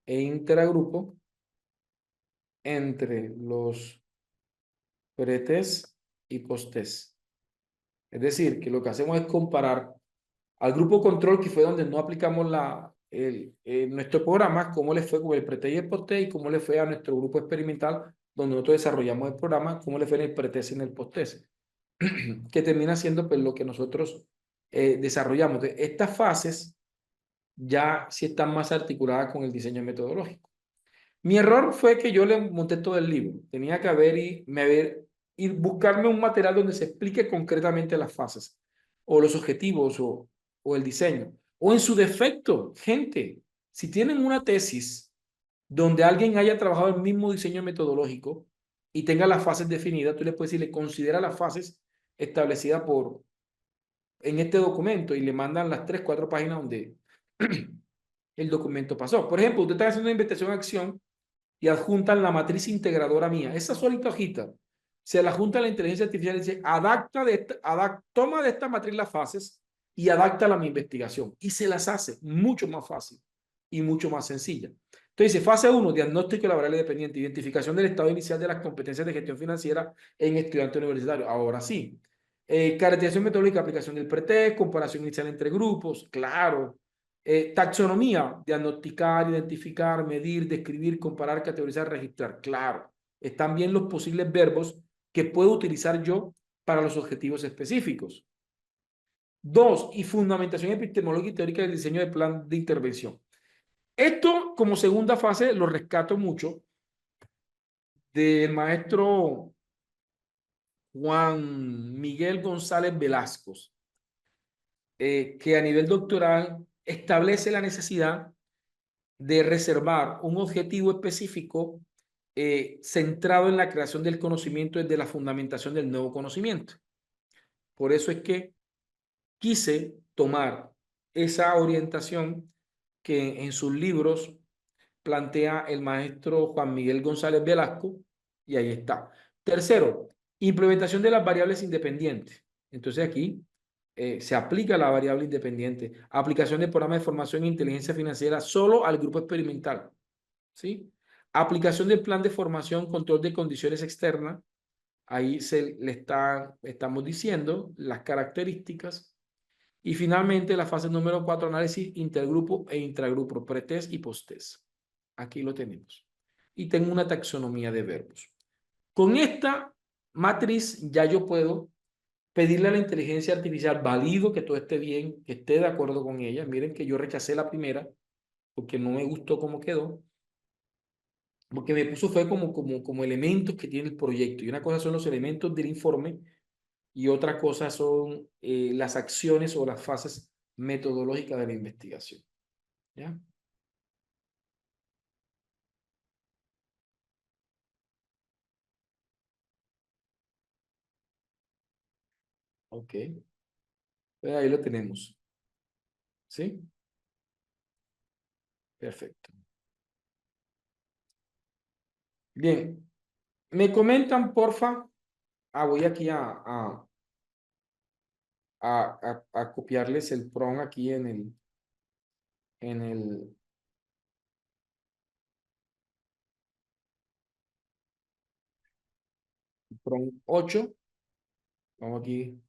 e intragrupo entre los pretest y posttest. Es decir, que lo que hacemos es comparar al grupo control, que fue donde no aplicamos nuestro programa, cómo le fue con el pretest y el posttest, y cómo le fue a nuestro grupo experimental, donde nosotros desarrollamos el programa, cómo le fue en el pretest y en el posttest, que termina siendo pues, lo que nosotros desarrollamos. Entonces, estas fases ya sí están más articuladas con el diseño metodológico. Mi error fue que yo le monté todo el libro. Tenía que ir buscarme un material donde se explique concretamente las fases o los objetivos o el diseño. O en su defecto, gente, si tienen una tesis donde alguien haya trabajado el mismo diseño metodológico y tenga las fases definidas, tú le puedes decir, le considera las fases establecidas en este documento y le mandan las 3, 4 páginas donde el documento pasó. Por ejemplo, usted está haciendo una investigación acción y adjuntan la matriz integradora mía. Esa solita hojita se la junta a la inteligencia artificial y dice, toma de esta matriz las fases y adáctala a mi investigación. Y se las hace mucho más fácil y mucho más sencilla. Entonces dice, fase 1, diagnóstico de la variable dependiente, identificación del estado inicial de las competencias de gestión financiera en estudiante universitario. Ahora sí. Caracterización metodológica, aplicación del pretest, comparación inicial entre grupos, claro. Taxonomía, diagnosticar, identificar, medir, describir, comparar, categorizar, registrar. Claro, están bien los posibles verbos que puedo utilizar yo para los objetivos específicos. 2, y fundamentación epistemológica y teórica del diseño de plan de intervención. Esto, como segunda fase, lo rescato mucho del maestro Juan Miguel González Velasco, que a nivel doctoral establece la necesidad de reservar un objetivo específico centrado en la creación del conocimiento desde la fundamentación del nuevo conocimiento. Por eso es que quise tomar esa orientación que en sus libros plantea el maestro Juan Miguel González Velasco, y ahí está. Tercero, implementación de las variables independientes. Entonces aquí se aplica la variable independiente. Aplicación del programa de formación e inteligencia financiera solo al grupo experimental. ¿Sí? Aplicación del plan de formación, control de condiciones externas. Ahí estamos diciendo las características. Y finalmente, la fase número 4, análisis intergrupo e intragrupo, pretest y posttest. Aquí lo tenemos. Y tengo una taxonomía de verbos. Con esta matriz ya yo puedo pedirle a la inteligencia artificial, valido que todo esté bien, que esté de acuerdo con ella. Miren que yo rechacé la primera porque no me gustó cómo quedó, porque me puso fue como elementos que tiene el proyecto. Y una cosa son los elementos del informe y otra cosa son las acciones o las fases metodológicas de la investigación. ¿Ya? Ok. Pues ahí lo tenemos. ¿Sí? Perfecto. Bien. Me comentan, porfa. Voy aquí a copiarles el PROM aquí en el PROM 8. Vamos aquí.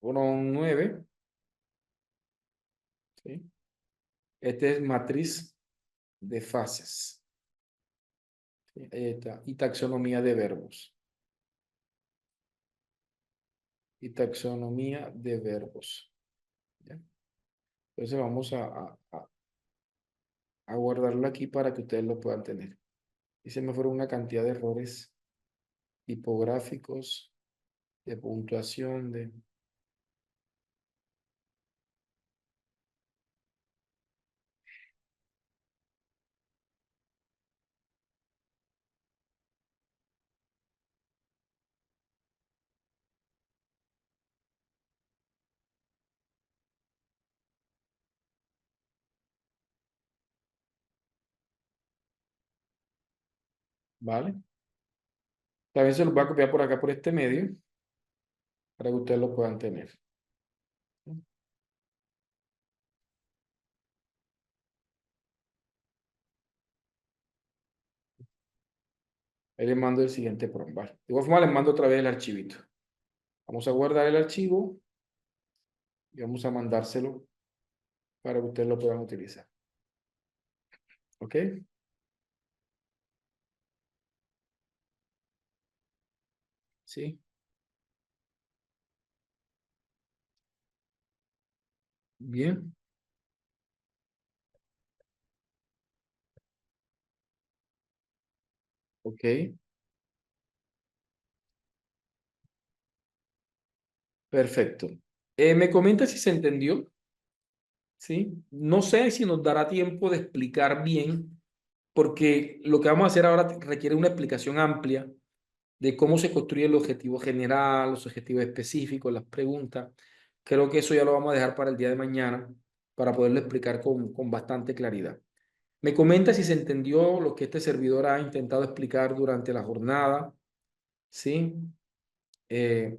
PROM 9. ¿Sí? Este es matriz de fases. ¿Sí? Ahí está. Y taxonomía de verbos. Y taxonomía de verbos. ¿Ya? Entonces vamos a guardarlo aquí para que ustedes lo puedan tener. Y se me fueron una cantidad de errores tipográficos, de puntuación, de... ¿vale? También se los voy a copiar por acá, por este medio, para que ustedes lo puedan tener. Ahí les mando el siguiente prompt, ¿vale? De igual forma les mando otra vez el archivito. Vamos a guardar el archivo y vamos a mandárselo para que ustedes lo puedan utilizar. ¿Ok? Sí. Bien. Ok. Perfecto. Me comenta si se entendió. ¿Sí? No sé si nos dará tiempo de explicar bien, porque lo que vamos a hacer ahora requiere una explicación amplia de cómo se construye el objetivo general, los objetivos específicos, las preguntas. Creo que eso ya lo vamos a dejar para el día de mañana para poderlo explicar con bastante claridad. Me comenta si se entendió lo que este servidor ha intentado explicar durante la jornada, ¿sí? Eh,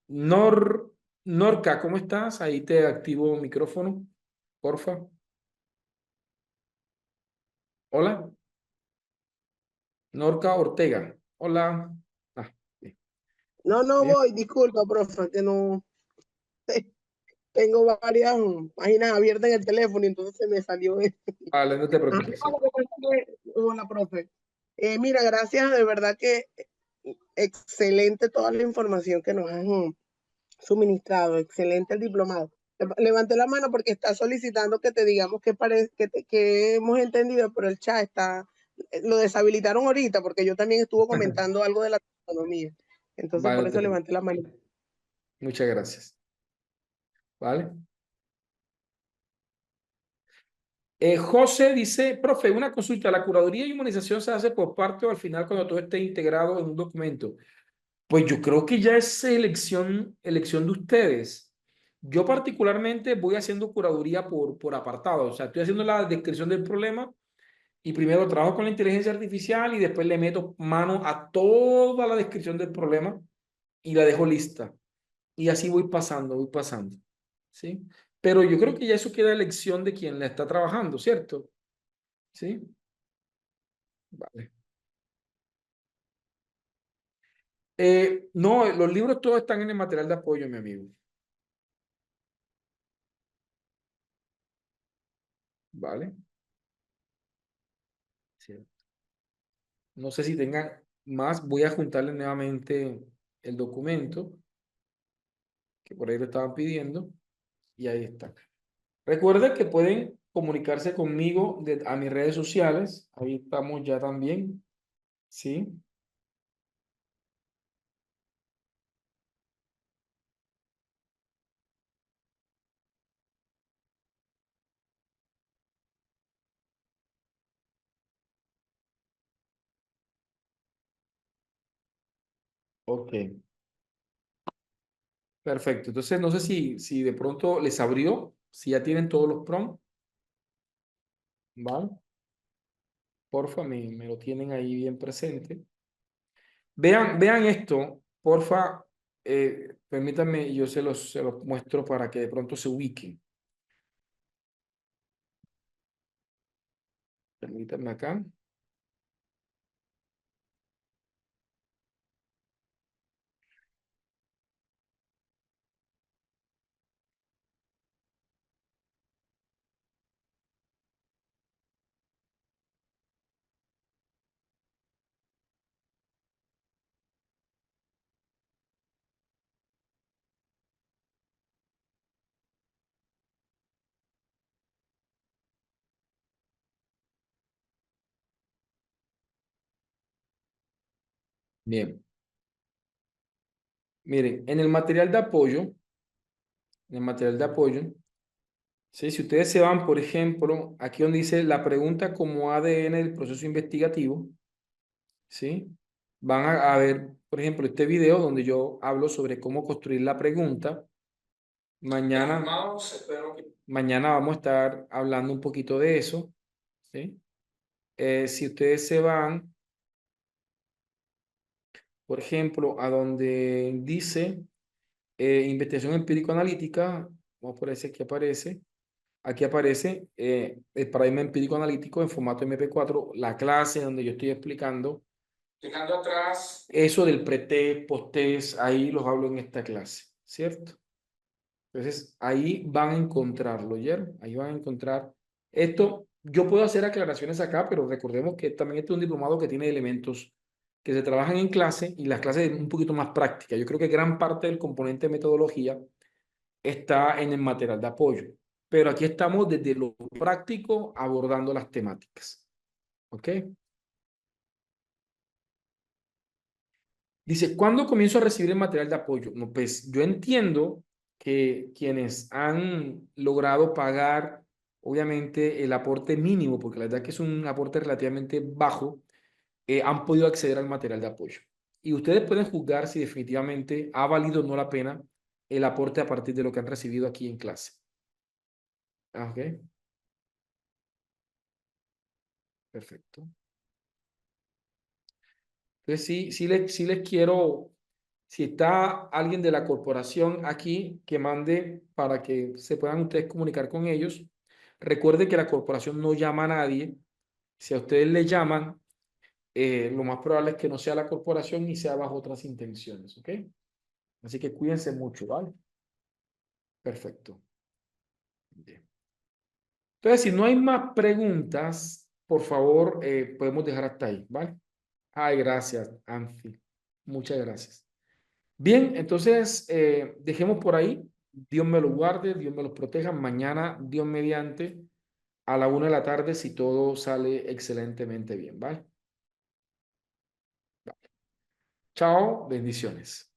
Nor, Norca, ¿cómo estás? Ahí te activo micrófono, porfa. Hola, Norca Ortega. Hola. Ah, bien. No, no Bien. voy, disculpa, profe, que no tengo varias páginas abiertas en el teléfono y entonces se me salió. Vale, no te Ah, preocupes. hola, profe. Mira, gracias, de verdad que excelente toda la información que nos han suministrado, excelente el diplomado. Levanté la mano porque está solicitando que te digamos que hemos entendido, pero el chat está, lo deshabilitaron ahorita porque yo también estuve comentando algo de la economía. Entonces, Vale, por no te eso preocupes. levanté la mano. Muchas gracias. Vale. José dice, profe, una consulta. ¿La curaduría y humanización se hace por parte o al final cuando todo esté integrado en un documento? Pues yo creo que ya es elección de ustedes. Yo particularmente voy haciendo curaduría por apartado. O sea, estoy haciendo la descripción del problema y primero trabajo con la inteligencia artificial y después le meto mano a toda la descripción del problema y la dejo lista. Y así voy pasando, voy pasando. ¿Sí? Pero yo creo que ya eso queda elección de quien la está trabajando, ¿cierto? ¿Sí? Vale. No, los libros todos están en el material de apoyo, mi amigo. ¿Vale? Sí. No sé si tengan más. Voy a juntarle nuevamente el documento, que por ahí lo estaban pidiendo, y ahí está. Recuerden que pueden comunicarse conmigo a mis redes sociales. Ahí estamos ya también. ¿Sí? Ok. Perfecto. Entonces, no sé si de pronto les abrió, si ya tienen todos los prompts, ¿vale? Porfa, me lo tienen ahí bien presente. Vean esto, porfa, permítanme, yo se los muestro para que de pronto se ubiquen. Permítanme acá. Bien, miren, en el material de apoyo, ¿sí? Si ustedes se van, por ejemplo, aquí donde dice la pregunta como ADN del proceso investigativo, ¿sí? Van a ver, por ejemplo, este video donde yo hablo sobre cómo construir la pregunta. Mañana vamos a estar hablando un poquito de eso, ¿sí? Si ustedes se van por ejemplo, a donde dice investigación empírico-analítica, vamos por ese que aparece. Aquí aparece el paradigma empírico-analítico en formato MP4, la clase donde yo estoy explicando. Dejando atrás eso del pretest, posttest, ahí los hablo en esta clase, ¿cierto? Entonces, ahí van a encontrarlo, ¿oyeron? Ahí van a encontrar esto. Yo puedo hacer aclaraciones acá, pero recordemos que también este es un diplomado que tiene elementos que se trabajan en clase y las clases un poquito más prácticas. Yo creo que gran parte del componente de metodología está en el material de apoyo, pero aquí estamos desde lo práctico abordando las temáticas. ¿Ok? Dice, ¿cuándo comienzo a recibir el material de apoyo? No, pues yo entiendo que quienes han logrado pagar, obviamente, el aporte mínimo, porque la verdad que es un aporte relativamente bajo, han podido acceder al material de apoyo. Y ustedes pueden juzgar si definitivamente ha valido o no la pena el aporte a partir de lo que han recibido aquí en clase. ¿Ok? Perfecto. Entonces, sí les quiero, si está alguien de la corporación aquí, que mande para que se puedan ustedes comunicar con ellos. Recuerden que la corporación no llama a nadie. Si a ustedes le llaman, lo más probable es que no sea la corporación y sea bajo otras intenciones, ¿ok? Así que cuídense mucho, ¿vale? Perfecto. Bien. Entonces, si no hay más preguntas, por favor, podemos dejar hasta ahí, ¿vale? Ay, gracias, Anfi. Muchas gracias. Bien, entonces dejemos por ahí. Dios me lo guarde, Dios me los proteja. Mañana, Dios mediante, a la 1 de la tarde, si todo sale excelentemente bien, ¿vale? Chao, bendiciones.